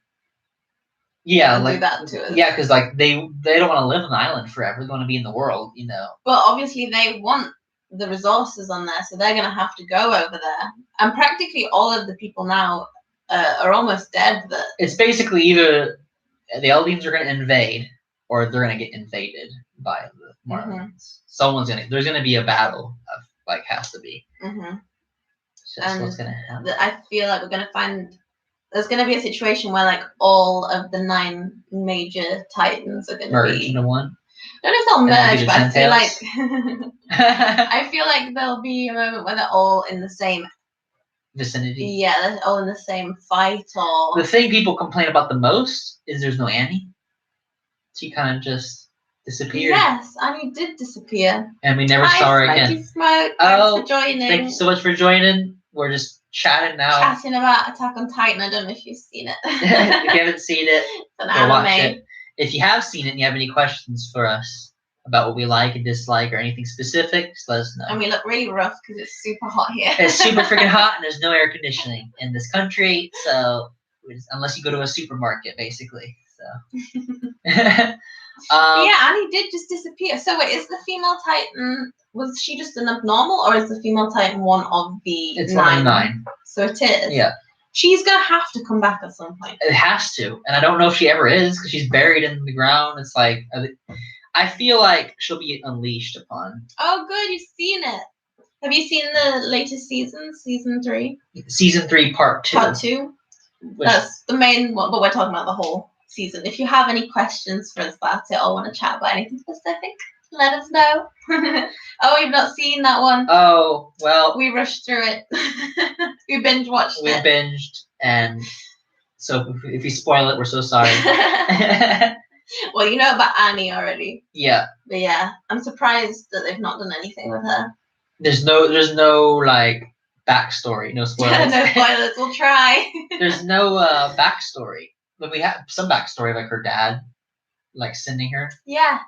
Speaker 1: Yeah,
Speaker 2: and
Speaker 1: like
Speaker 2: do that to us.
Speaker 1: Yeah, because like they don't want to live on the island forever. They want to be in the world, you know.
Speaker 2: But obviously they want the resources on there, so they're gonna have to go over there. And practically all of the people now are almost dead. That
Speaker 1: it's basically either the Eldians are gonna invade, or they're gonna get invaded by the Marlians. There's gonna be a battle of like has to be. It's just what's gonna happen.
Speaker 2: I feel like we're gonna find there's gonna be a situation where like all of the 9 major titans are gonna
Speaker 1: merge into one.
Speaker 2: I don't know if they'll merge, but I feel like there'll be a moment where they're all in the same
Speaker 1: vicinity.
Speaker 2: Yeah, they're all in the same fight. Or
Speaker 1: the thing people complain about the most is there's no Annie. She kind of just disappeared.
Speaker 2: Yes, Annie did disappear,
Speaker 1: and we never saw her again.
Speaker 2: Smoke, thanks for joining.
Speaker 1: Thank you so much for joining. We're just chatting now.
Speaker 2: Chatting about Attack on Titan. I don't know if you've seen it.
Speaker 1: If you haven't seen it,
Speaker 2: it's an
Speaker 1: watch it. If you have seen it and you have any questions for us about what we like and dislike or anything specific, just let us know.
Speaker 2: And we look really rough because it's super hot here.
Speaker 1: It's super freaking hot and there's no air conditioning in this country, so unless you go to a supermarket, basically. So.
Speaker 2: Yeah, Annie did just disappear. So wait, is the female Titan? Was she just an abnormal, or is the female Titan one of the 9?
Speaker 1: It's one of the 9.
Speaker 2: So it is.
Speaker 1: Yeah.
Speaker 2: She's gonna have to come back at some point.
Speaker 1: It has to, and I don't know if she ever is because she's buried in the ground. It's like I feel like she'll be unleashed upon.
Speaker 2: Oh, good, you've seen it. Have you seen the latest season, season 3?
Speaker 1: Season 3, part 2.
Speaker 2: Part 2. That's the main one, but we're talking about the whole season. If you have any questions for us about it or want to chat about anything specific, let us know. Oh, you've not seen that one?
Speaker 1: Oh, well.
Speaker 2: We rushed through it. We binge watched it.
Speaker 1: We binged, and so if we spoil it, we're so sorry.
Speaker 2: Well, you know about Annie already.
Speaker 1: Yeah.
Speaker 2: But yeah, I'm surprised that they've not done anything with her.
Speaker 1: There's no like backstory, no spoilers.
Speaker 2: No spoilers, we'll try.
Speaker 1: There's no backstory. But we have some backstory, like her dad, like sending her.
Speaker 2: Yeah.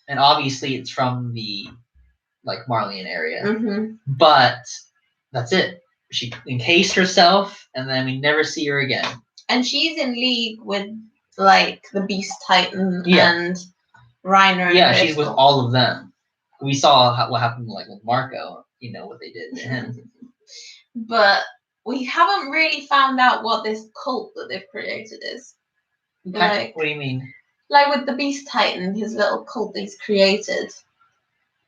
Speaker 1: And obviously it's from the like Marleyan area.
Speaker 2: Mm-hmm.
Speaker 1: But that's it. She encased herself, and then we never see her again. And
Speaker 2: she's in league with like the Beast Titan and Reiner.
Speaker 1: Yeah, she's with all of them. We saw what happened like with Marco. You know what they did to him.
Speaker 2: But we haven't really found out what this cult that they've created is. Like,
Speaker 1: what do you mean?
Speaker 2: Like with the Beast Titan, his little cult that he's created.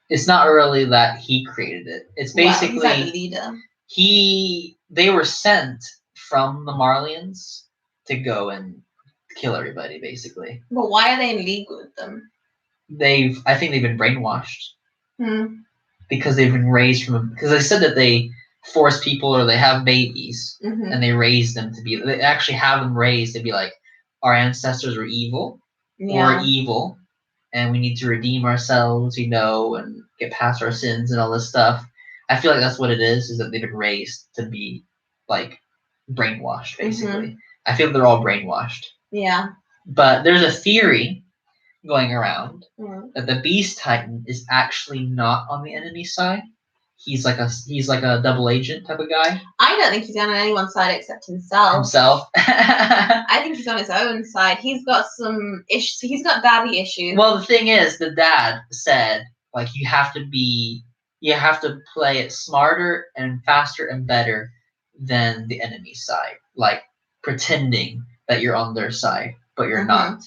Speaker 1: It's not really that he created it. It's basically
Speaker 2: he's like the leader.
Speaker 1: They were sent from the Marleyans to go and kill everybody, basically.
Speaker 2: But why are they in league with them?
Speaker 1: I think they've been brainwashed. Because they've been raised because they said that they force people or they have babies and they raise them to be. They actually have them raised to be like, our ancestors were evil. Yeah. We're evil, and we need to redeem ourselves, and get past our sins and all this stuff. I feel like that's what it is that they've been raised to be, like, brainwashed, basically. I feel they're all brainwashed.
Speaker 2: Yeah.
Speaker 1: But there's a theory going around that the Beast Titan is actually not on the enemy side. He's like a double agent type of guy.
Speaker 2: I don't think he's on anyone's side except himself. I think he's on his own side. He's got some issues. He's got daddy issues.
Speaker 1: Well, the thing is, the dad said, like, you have to play it smarter and faster and better than the enemy side. Like, pretending that you're on their side, but you're not.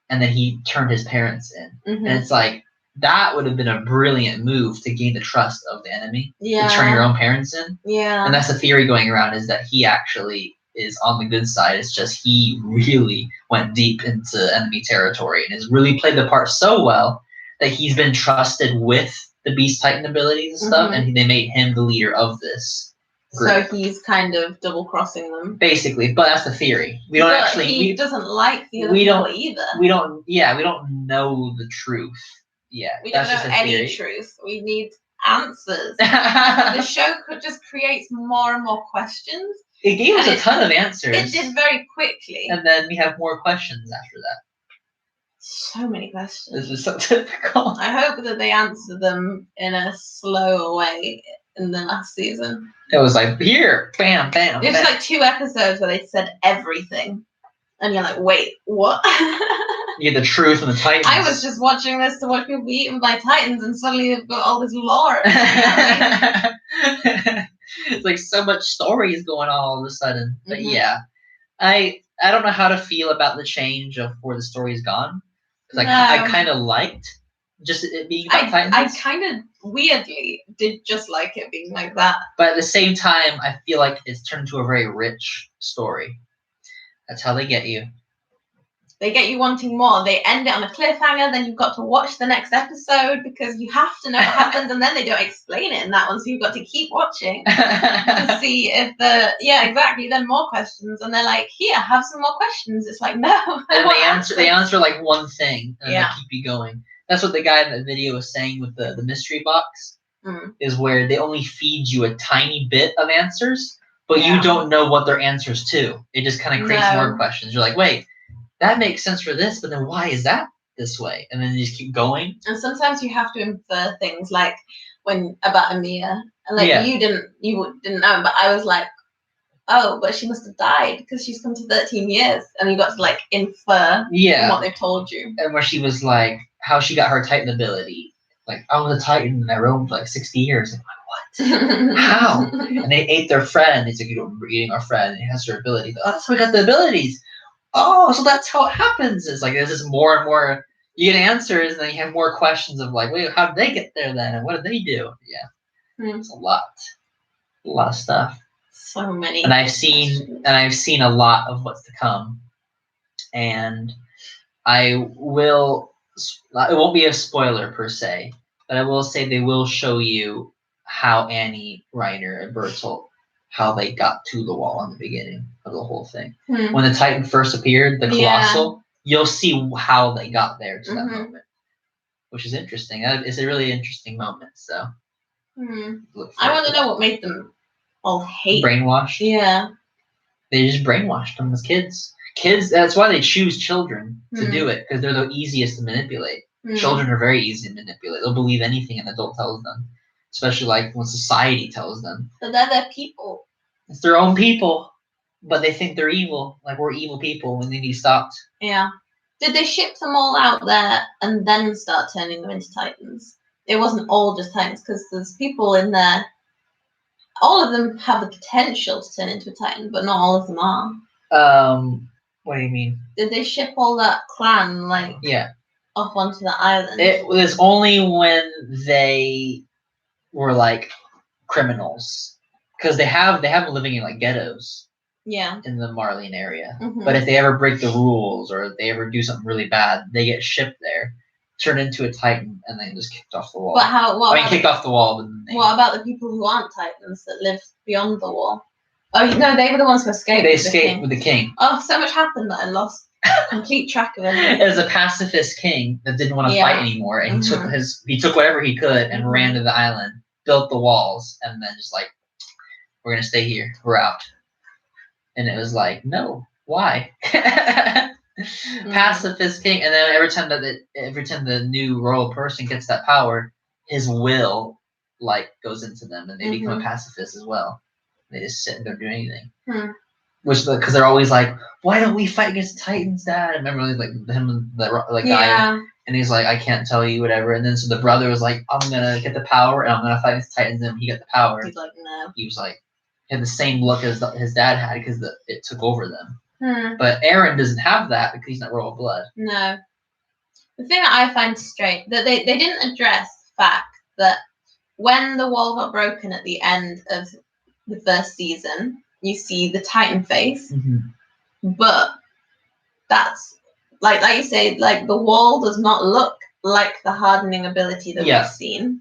Speaker 1: And then he turned his parents in. And it's like, that would have been a brilliant move to gain the trust of the enemy.
Speaker 2: Yeah.
Speaker 1: To turn your own parents in.
Speaker 2: Yeah.
Speaker 1: And that's the theory going around, is that he actually is on the good side. It's just he really went deep into enemy territory and has really played the part so well that he's been trusted with the Beast Titan abilities and stuff, and they made him the leader of this group.
Speaker 2: So he's kind of double-crossing them.
Speaker 1: Basically, but that's the theory. He
Speaker 2: doesn't like the other people either.
Speaker 1: We don't know the truth. Yeah,
Speaker 2: we don't know any truth. We need answers. The show just creates more and more questions.
Speaker 1: It gave us a ton of answers.
Speaker 2: It did very quickly.
Speaker 1: And then we have more questions after that.
Speaker 2: So many questions.
Speaker 1: This is so difficult.
Speaker 2: I hope that they answer them in a slower way in the last season.
Speaker 1: It was like, here, bam, bam.
Speaker 2: There's like 2 episodes where they said everything. And you're like, wait, what?
Speaker 1: You get the truth and the Titans.
Speaker 2: I was just watching this to watch people be eaten by Titans, and suddenly they've got all this lore.
Speaker 1: It's like so much story is going on all of a sudden. But yeah, I don't know how to feel about the change of where the story's gone. Because I kind of liked just it being about Titans.
Speaker 2: I kind of weirdly did just like it being like that.
Speaker 1: But at the same time, I feel like it's turned into a very rich story. That's how they get you.
Speaker 2: They get you wanting more. They end it on a cliffhanger, then you've got to watch the next episode because you have to know what happens, and then they don't explain it in that one, so you've got to keep watching to see if exactly. Then more questions, and they're like, "Here, have some more questions." It's like, no.
Speaker 1: And they answer like one thing, and they keep you going. That's what the guy in the video was saying with the mystery box, is where they only feed you a tiny bit of answers, but you don't know what they're answers to. It just kind of creates more questions. You're like, wait. That makes sense for this, but then why is that this way? And then you just keep going.
Speaker 2: And sometimes you have to infer things like about Amia, and like you didn't know, but I was like, oh, but she must have died because she's come to 13 years, and you got to like infer from what they've told you.
Speaker 1: And where she was like, how she got her Titan ability, like I was a Titan and I roamed for like 60 years. I'm like, what? How? And they ate their friend. It's like, you know, we're eating our friend, and it has her ability. Oh, that's how we got the abilities. Oh, so that's how it happens. It's like, this is more and more, you get answers, and then you have more questions of like, wait, how did they get there then? And what did they do? Yeah. It's a lot of stuff.
Speaker 2: So many.
Speaker 1: And I've seen a lot of what's to come. And it won't be a spoiler per se, but I will say they will show you how Annie, Reiner, and Bertolt, how they got to the wall in the beginning of the whole thing. When the Titan first appeared, the Colossal, you'll see how they got there to that moment, which is interesting. It's a really interesting moment. So,
Speaker 2: I want to know what made them all hate.
Speaker 1: Brainwashed.
Speaker 2: Yeah,
Speaker 1: they just brainwashed them as kids. Kids. That's why they choose children to do it, because they're the easiest to manipulate. Children are very easy to manipulate. They'll believe anything an adult tells them. Especially like when society tells them.
Speaker 2: But they're their people.
Speaker 1: It's their own people, but they think they're evil. Like we're evil people when they need to be stopped.
Speaker 2: Yeah. Did they ship them all out there and then start turning them into Titans? It wasn't all just Titans, because there's people in there. All of them have the potential to turn into a Titan, but not all of them are.
Speaker 1: What do you mean?
Speaker 2: Did they ship all that clan off onto the island?
Speaker 1: It was only when they were like criminals, because they have them living in like ghettos in the Marlene area. But if they ever break the rules or if they ever do something really bad, they get shipped there, turned into a Titan, and then just kicked off the wall.
Speaker 2: But
Speaker 1: kicked off the wall.
Speaker 2: What about the people who aren't Titans that live beyond the wall? Oh no, they were the ones who escaped.
Speaker 1: They escaped with the king.
Speaker 2: Oh, so much happened that I lost complete track of it.
Speaker 1: It was a pacifist king that didn't want to fight anymore, and he took whatever he could and ran to the island, built the walls, and then just like, we're gonna stay here, we're out. And it was like, no, why? Pacifist king. And then every time the new royal person gets that power, his will like goes into them, and they become a pacifist as well. They just sit and don't do anything. Which, because they're always like, why don't we fight against Titans, Dad? I remember like him, guy, and he's like, I can't tell you, whatever. And then so the brother was like, I'm gonna get the power and I'm gonna fight against Titans, and he got the power.
Speaker 2: He's like, no.
Speaker 1: He was like, he had the same look as his dad had, because it took over them. But Eren doesn't have that because he's not royal blood.
Speaker 2: No. The thing that I find strange, that they didn't address the fact that when the wall got broken at the end of the first season, you see the Titan face, but that's like you say, like the wall does not look like the hardening ability that we've seen.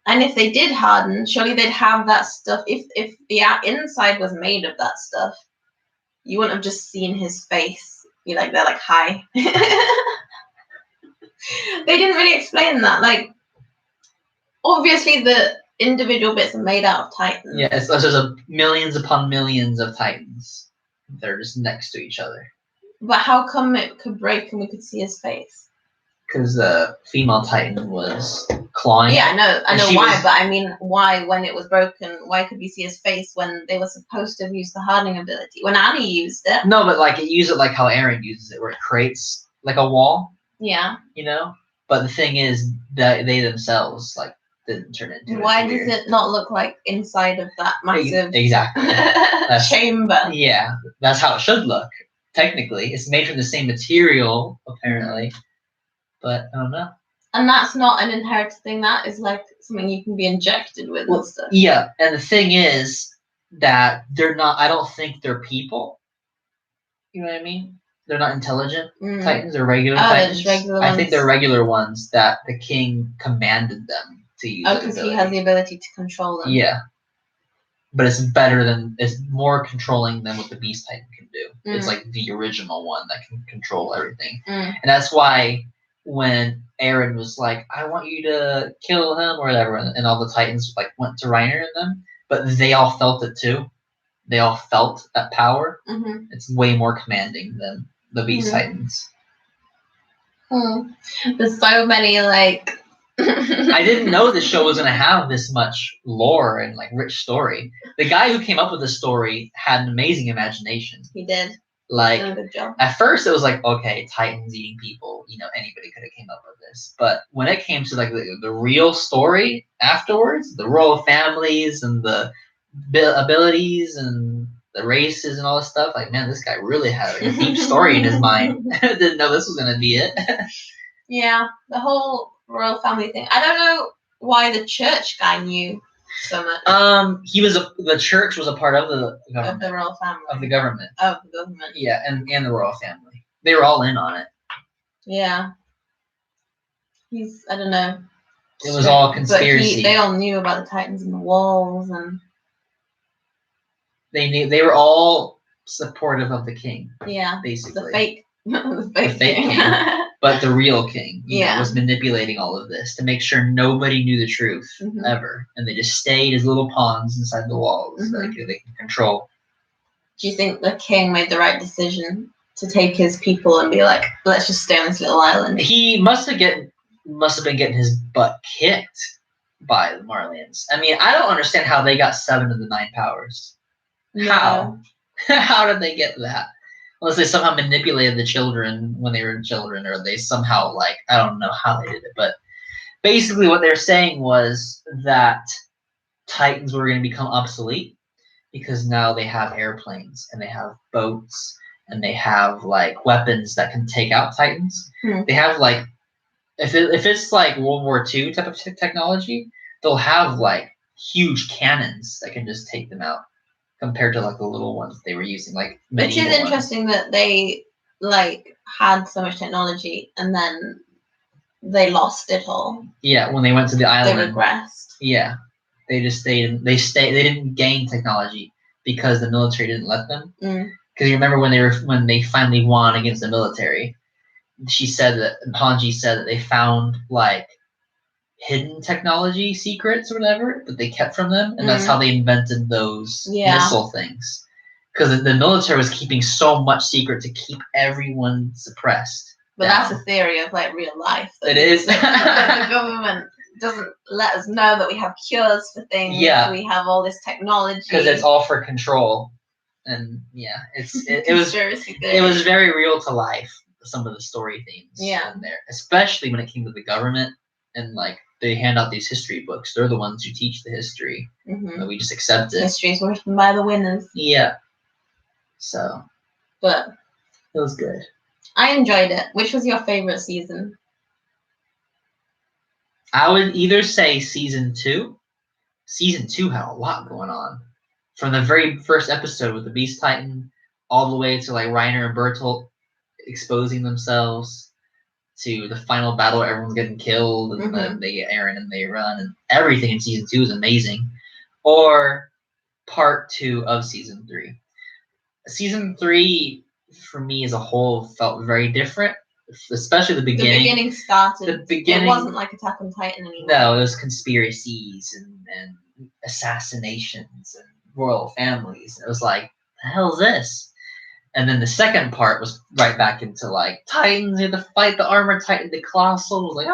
Speaker 2: And if they did harden, surely they'd have that stuff. If the inside was made of that stuff, you wouldn't have just seen his face. You're like, they're like, hi. They didn't really explain that. Like, obviously the individual bits are made out of titans.
Speaker 1: Yeah, there's millions upon millions of titans. They're just next to each other.
Speaker 2: But how come it could break and we could see his face?
Speaker 1: Because the female titan was clawing.
Speaker 2: Yeah, I know why, but I mean, why when it was broken? Why could we see his face when they were supposed to have used the hardening ability? When Annie used it.
Speaker 1: No, but like it used it like how Eren uses it, where it creates like a wall.
Speaker 2: Yeah.
Speaker 1: You know, but the thing is that they themselves like didn't turn into.
Speaker 2: Why does it not look like inside of that massive
Speaker 1: exactly
Speaker 2: chamber?
Speaker 1: Yeah, that's how it should look. Technically, it's made from the same material apparently, but I don't know.
Speaker 2: And that's not an inherited thing. That is like something you can be injected with and stuff.
Speaker 1: Yeah, and the thing is that they're not. I don't think they're people. You know what I mean? They're not intelligent titans. They're regular titans. I think they're regular ones that the king commanded them to use.
Speaker 2: Oh, because he has the ability to control them.
Speaker 1: Yeah, but it's more controlling than what the beast titan can do. It's like the original one that can control everything, and that's why when Eren was like, "I want you to kill him" or whatever, and all the titans like went to Reiner and them, but they all felt it too. They all felt that power. It's way more commanding than the beast titans.
Speaker 2: There's so many like.
Speaker 1: I didn't know the show was gonna have this much lore and like rich story. The guy who came up with the story had an amazing imagination.
Speaker 2: He did.
Speaker 1: Like
Speaker 2: did a good job.
Speaker 1: At first it was like, okay, titans eating people, anybody could have came up with this. But when it came to like the real story afterwards, the royal families and the abilities and the races and all this stuff, like, man, this guy really had like, a deep story in his mind. Didn't know this was gonna be it.
Speaker 2: Yeah, the whole royal family thing. I don't know why the church guy knew so much.
Speaker 1: The church was a part of the government.
Speaker 2: Of the royal family.
Speaker 1: Of the government.
Speaker 2: Of the government.
Speaker 1: Yeah, and the royal family. They were all in on it.
Speaker 2: Yeah. I don't know.
Speaker 1: It was all conspiracy.
Speaker 2: They all knew about the titans and the walls and
Speaker 1: they were all supportive of the king.
Speaker 2: Yeah.
Speaker 1: Basically.
Speaker 2: The fake king.
Speaker 1: But the real king was manipulating all of this to make sure nobody knew the truth ever. And they just stayed as little pawns inside the walls that they can control.
Speaker 2: Do you think the king made the right decision to take his people and be like, let's just stay on this little island?
Speaker 1: He must have been getting his butt kicked by the Marleyans. I mean, I don't understand how they got 7 of the 9 powers. No. How? How did they get that? Unless they somehow manipulated the children when they were children, or they somehow, I don't know how they did it. But basically what they're saying was that Titans were going to become obsolete because now they have airplanes and they have boats and they have, weapons that can take out Titans. They have, if it's, World War II type of technology, they'll have, huge cannons that can just take them out. Compared to the little ones they were using,
Speaker 2: Which is interesting that they had so much technology and then they lost it all.
Speaker 1: Yeah, when they went to the island,
Speaker 2: they regressed.
Speaker 1: Yeah, they just stayed. They didn't gain technology because the military didn't let them. Because you remember when they finally won against the military, Hanji said that they found hidden technology secrets or whatever that they kept from them, and that's how they invented those missile things, because the military was keeping so much secret to keep everyone suppressed.
Speaker 2: But that's a theory of real life.
Speaker 1: It is.
Speaker 2: The government doesn't let us know that we have cures for things.
Speaker 1: Yeah,
Speaker 2: we have all this technology
Speaker 1: because it's all for control. And it was very real to life, some of the story themes in there, especially when it came to the government. And they hand out these history books. They're the ones who teach the history. But we just accept it.
Speaker 2: History is written by the winners.
Speaker 1: Yeah. So.
Speaker 2: But.
Speaker 1: It was good.
Speaker 2: I enjoyed it. Which was your favorite season?
Speaker 1: I would either say season 2. Season 2 had a lot going on. From the very first episode with the Beast Titan, all the way to Reiner and Bertolt exposing themselves, to the final battle where everyone's getting killed, and then they get Eren and they run, and everything in season 2 is amazing. Or part 2 of season 3. Season 3, for me as a whole, felt very different especially the beginning.
Speaker 2: The beginning started.
Speaker 1: The beginning.
Speaker 2: It wasn't like Attack on Titan anymore.
Speaker 1: No, it was conspiracies and assassinations and royal families. It was like, the hell is this? And then the second part was right back into like Titans, you had to fight the armored Titan, the colossal. Was like,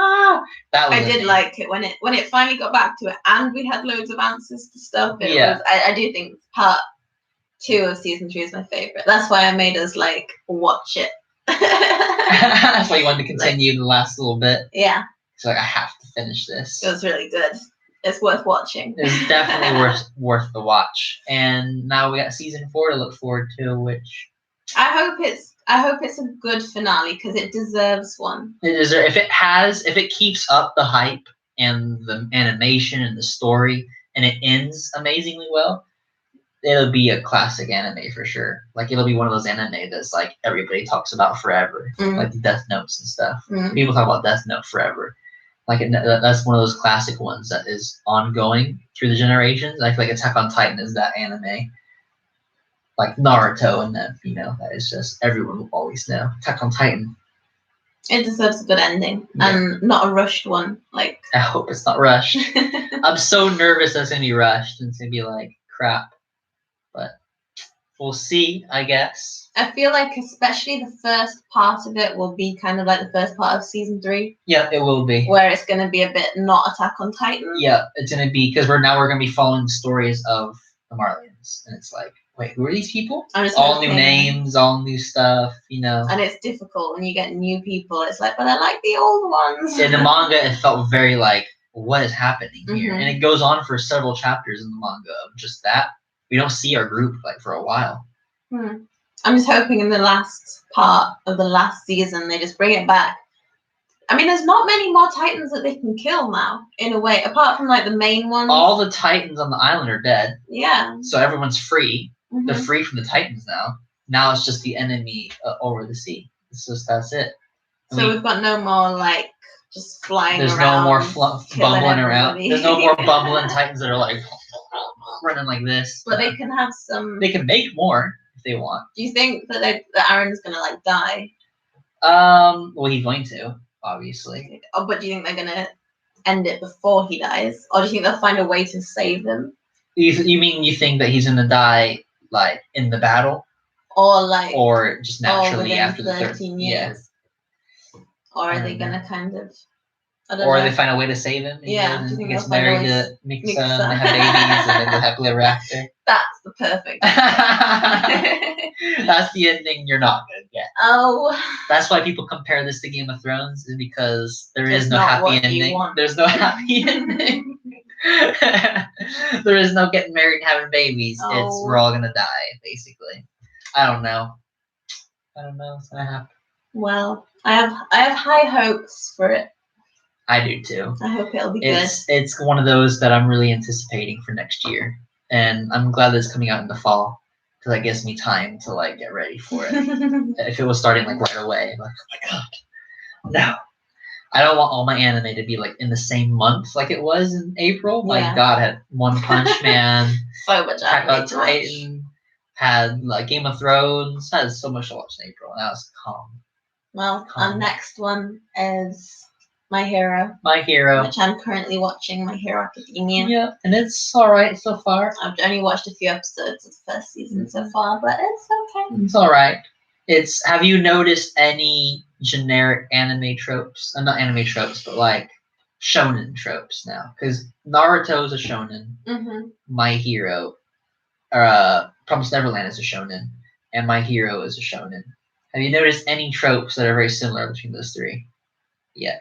Speaker 1: that was.
Speaker 2: I did like it when it finally got back to it, and we had loads of answers to stuff. I do think part 2 of season 3 is my favorite. That's why I made us like watch it.
Speaker 1: That's why you wanted to continue the last little bit.
Speaker 2: Yeah.
Speaker 1: So like, I have to finish this.
Speaker 2: It was really good. It's worth watching.
Speaker 1: It's definitely worth the watch. And now we got season 4 to look forward to, which
Speaker 2: I hope it's a good finale because it deserves one.
Speaker 1: It deserves. If it keeps up the hype and the animation and the story, and it ends amazingly well, it'll be a classic anime for sure. Like it'll be one of those anime that's like everybody talks about forever, like the Death Notes and stuff. People talk about Death Note forever. Like that's one of those classic ones that is ongoing through the generations. I feel like Attack on Titan is that anime. Like Naruto and that, that is just everyone will always know. Attack on Titan.
Speaker 2: It deserves a good ending and not a rushed one. Like
Speaker 1: I hope it's not rushed. I'm so nervous that it's gonna be rushed and it's gonna be like crap. But we'll see, I guess.
Speaker 2: I feel like especially the first part of it will be kind of like the first part of season 3.
Speaker 1: Yeah, it will be.
Speaker 2: Where it's gonna be a bit not Attack on Titan.
Speaker 1: Yeah, it's gonna be because we're gonna be following the stories of the Marlians, and it's like, wait, who are these people? All new names, all new stuff,
Speaker 2: And it's difficult when you get new people. It's like, but I like the old ones.
Speaker 1: In the manga, it felt very like, what is happening here? And it goes on for several chapters in the manga of just that. We don't see our group like for a while.
Speaker 2: I'm just hoping in the last part of the last season they just bring it back. I mean, there's not many more Titans that they can kill now, in a way, apart from like the main ones.
Speaker 1: All the Titans on the island are dead.
Speaker 2: Yeah.
Speaker 1: So everyone's free. They're free from the Titans now. Now it's just the enemy over the sea. That's it.
Speaker 2: So we've got no more like just flying
Speaker 1: around. There's no more bumbling around. There's no more bumbling Titans that are like running like this.
Speaker 2: But they can have some.
Speaker 1: They can make more if they want.
Speaker 2: Do you think that Aaron's gonna like die?
Speaker 1: Well, he's going to, obviously.
Speaker 2: Oh, but do you think they're gonna end it before he dies, or do you think they'll find a way to save him?
Speaker 1: You mean you think that he's gonna die like in the battle, or just naturally after the 13
Speaker 2: years? Or are they gonna kind of?
Speaker 1: Or they find a way to save him.
Speaker 2: Yeah,
Speaker 1: he gets married to Mikasa and they have babies and they live happily ever after.
Speaker 2: That's the perfect.
Speaker 1: That's the ending you're not gonna get.
Speaker 2: Oh.
Speaker 1: That's why people compare this to Game of Thrones, is because there is no happy ending. There's no happy ending. There is no getting married and having babies.
Speaker 2: Oh.
Speaker 1: We're all gonna die, basically. I don't know what's gonna happen.
Speaker 2: Well, I have high hopes for it.
Speaker 1: I do too.
Speaker 2: I hope it'll be good.
Speaker 1: It's one of those that I'm really anticipating for next year, and I'm glad that it's coming out in the fall because that gives me time to like get ready for it. If it was starting like right away, I'm like, oh my god, no! I don't want all my anime to be like in the same month like it was in April. My god, I had One Punch Man,
Speaker 2: so much
Speaker 1: Attack on Titan, had like Game of Thrones. I had so much to watch in April, and I was calm.
Speaker 2: Well, our next one is My Hero.
Speaker 1: My Hero.
Speaker 2: Which I'm currently watching, My Hero Academia.
Speaker 1: Yeah, and it's alright so far.
Speaker 2: I've only watched a few episodes of the first season so far, but it's okay.
Speaker 1: It's alright. Have you noticed any generic anime tropes? Not anime tropes, but like shonen tropes now. Because Naruto is a shonen. My Hero, Promised Neverland is a shonen. And My Hero is a shonen. Have you noticed any tropes that are very similar between those three? Yeah.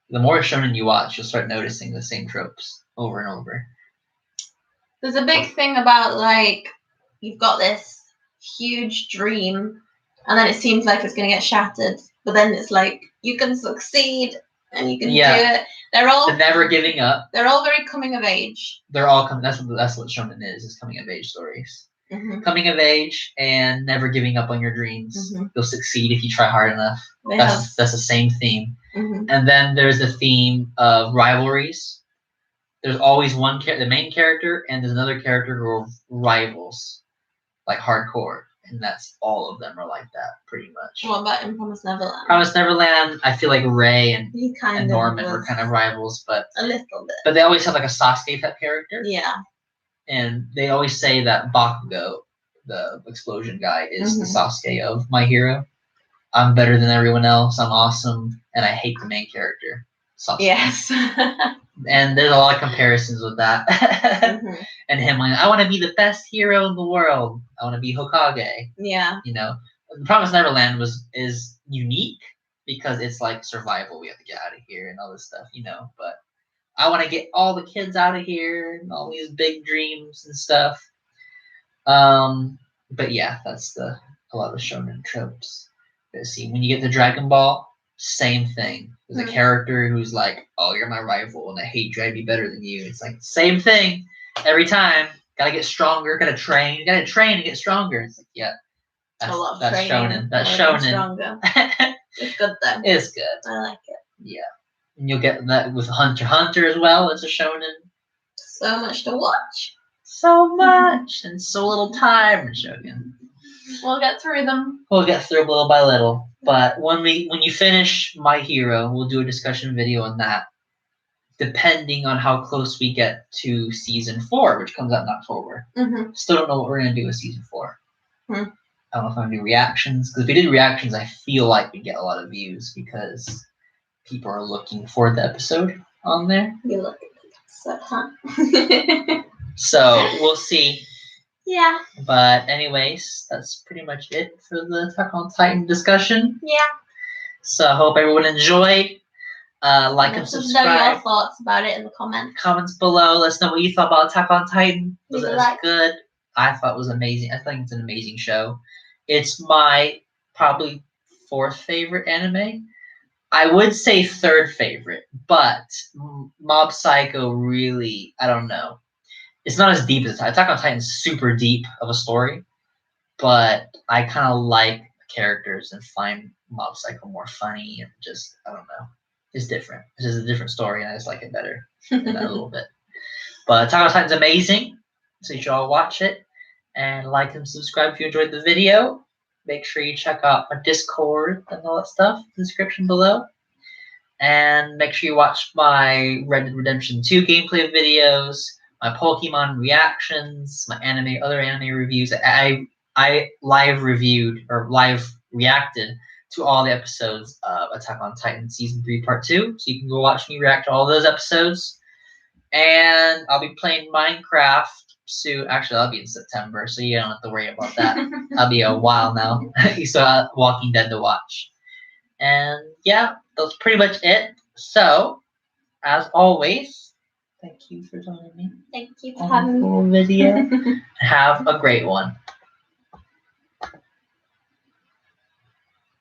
Speaker 1: The more shonen you watch, you'll start noticing the same tropes over and over.
Speaker 2: There's a big thing about like you've got this huge dream, and then it seems like it's going to get shattered. But then it's like you can succeed and you can do it. They're
Speaker 1: never giving up.
Speaker 2: They're all very coming of age.
Speaker 1: They're all coming. That's what shonen is coming of age stories. Coming of age and never giving up on your dreams. You'll succeed if you try hard enough. That's the same theme. And then there's the theme of rivalries. There's always the main character, and there's another character who are rivals, like hardcore. and that's all of them are like that pretty much.
Speaker 2: What about in Promised Neverland?
Speaker 1: Promised Neverland, I feel like Ray and Norman were
Speaker 2: was
Speaker 1: kind of rivals, but
Speaker 2: a little bit.
Speaker 1: But they always have like a Sasuke type character.
Speaker 2: Yeah.
Speaker 1: And they always say that Bakugo, the explosion guy, is the Sasuke of My Hero. I'm better than everyone else. I'm awesome, and I hate the main character, Sasuke.
Speaker 2: Yes.
Speaker 1: And there's a lot of comparisons with that. And him like, I want to be the best hero in the world. I want to be Hokage.
Speaker 2: Yeah.
Speaker 1: You know, Promised Neverland is unique because it's like survival. We have to get out of here and all this stuff, you know. But I want to get all the kids out of here and all these big dreams and stuff. But yeah, that's a lot of the shonen tropes. See, when you get to Dragon Ball, same thing. There's a character who's like, "Oh, you're my rival, and I hate you. I'd be better than you." It's like same thing every time. Gotta get stronger. Gotta train. Gotta train to get stronger. It's like, yeah, that's shonen. That's shonen.
Speaker 2: It's good though.
Speaker 1: It's good.
Speaker 2: I like it.
Speaker 1: Yeah, and you'll get that with Hunter x Hunter as well. It's a shonen.
Speaker 2: So much to watch.
Speaker 1: So much and so little time. Shonen.
Speaker 2: We'll get through them.
Speaker 1: We'll get through little by little. But when you finish My Hero, we'll do a discussion video on that. Depending on how close we get to season 4, which comes out in October. Still don't know what we're gonna do with season 4. I don't know if I'm gonna do reactions, because if we did reactions, I feel like we'd get a lot of views because people are looking for the episode on there.
Speaker 2: You look at that, huh?
Speaker 1: So we'll see.
Speaker 2: Yeah.
Speaker 1: But anyways, that's pretty much it for the Attack on Titan discussion.
Speaker 2: Yeah.
Speaker 1: So I hope everyone enjoyed. Like and subscribe.
Speaker 2: Let us know your thoughts about it in the comments.
Speaker 1: Comments below. Let us know what you thought about Attack on Titan. Was it
Speaker 2: like.
Speaker 1: good? I thought it was amazing. I think it's an amazing show. It's my probably 4th favorite anime. I would say 3rd favorite, but Mob Psycho really, I don't know. It's not as deep as Attack on Titan is super deep of a story, but I kind of like the characters and find Mob Psycho more funny and just, I don't know. It's different. It's just a different story, and I just like it better than that a little bit. But Attack on Titan's amazing, so you should all watch it. And like and subscribe if you enjoyed the video. Make sure you check out my Discord and all that stuff in the description below. And make sure you watch my Red Dead Redemption 2 gameplay videos, my Pokemon reactions, my other anime reviews. I live reviewed or live reacted to all the episodes of Attack on Titan Season 3 Part 2. So you can go watch me react to all those episodes. And I'll be playing Minecraft soon. Actually, that'll be in September, so you don't have to worry about that. That'll be a while now. You still have Walking Dead to watch. And yeah, that's pretty much it. So, as always, thank you for joining me.
Speaker 2: Thank you for having me.
Speaker 1: Video. Have a great one.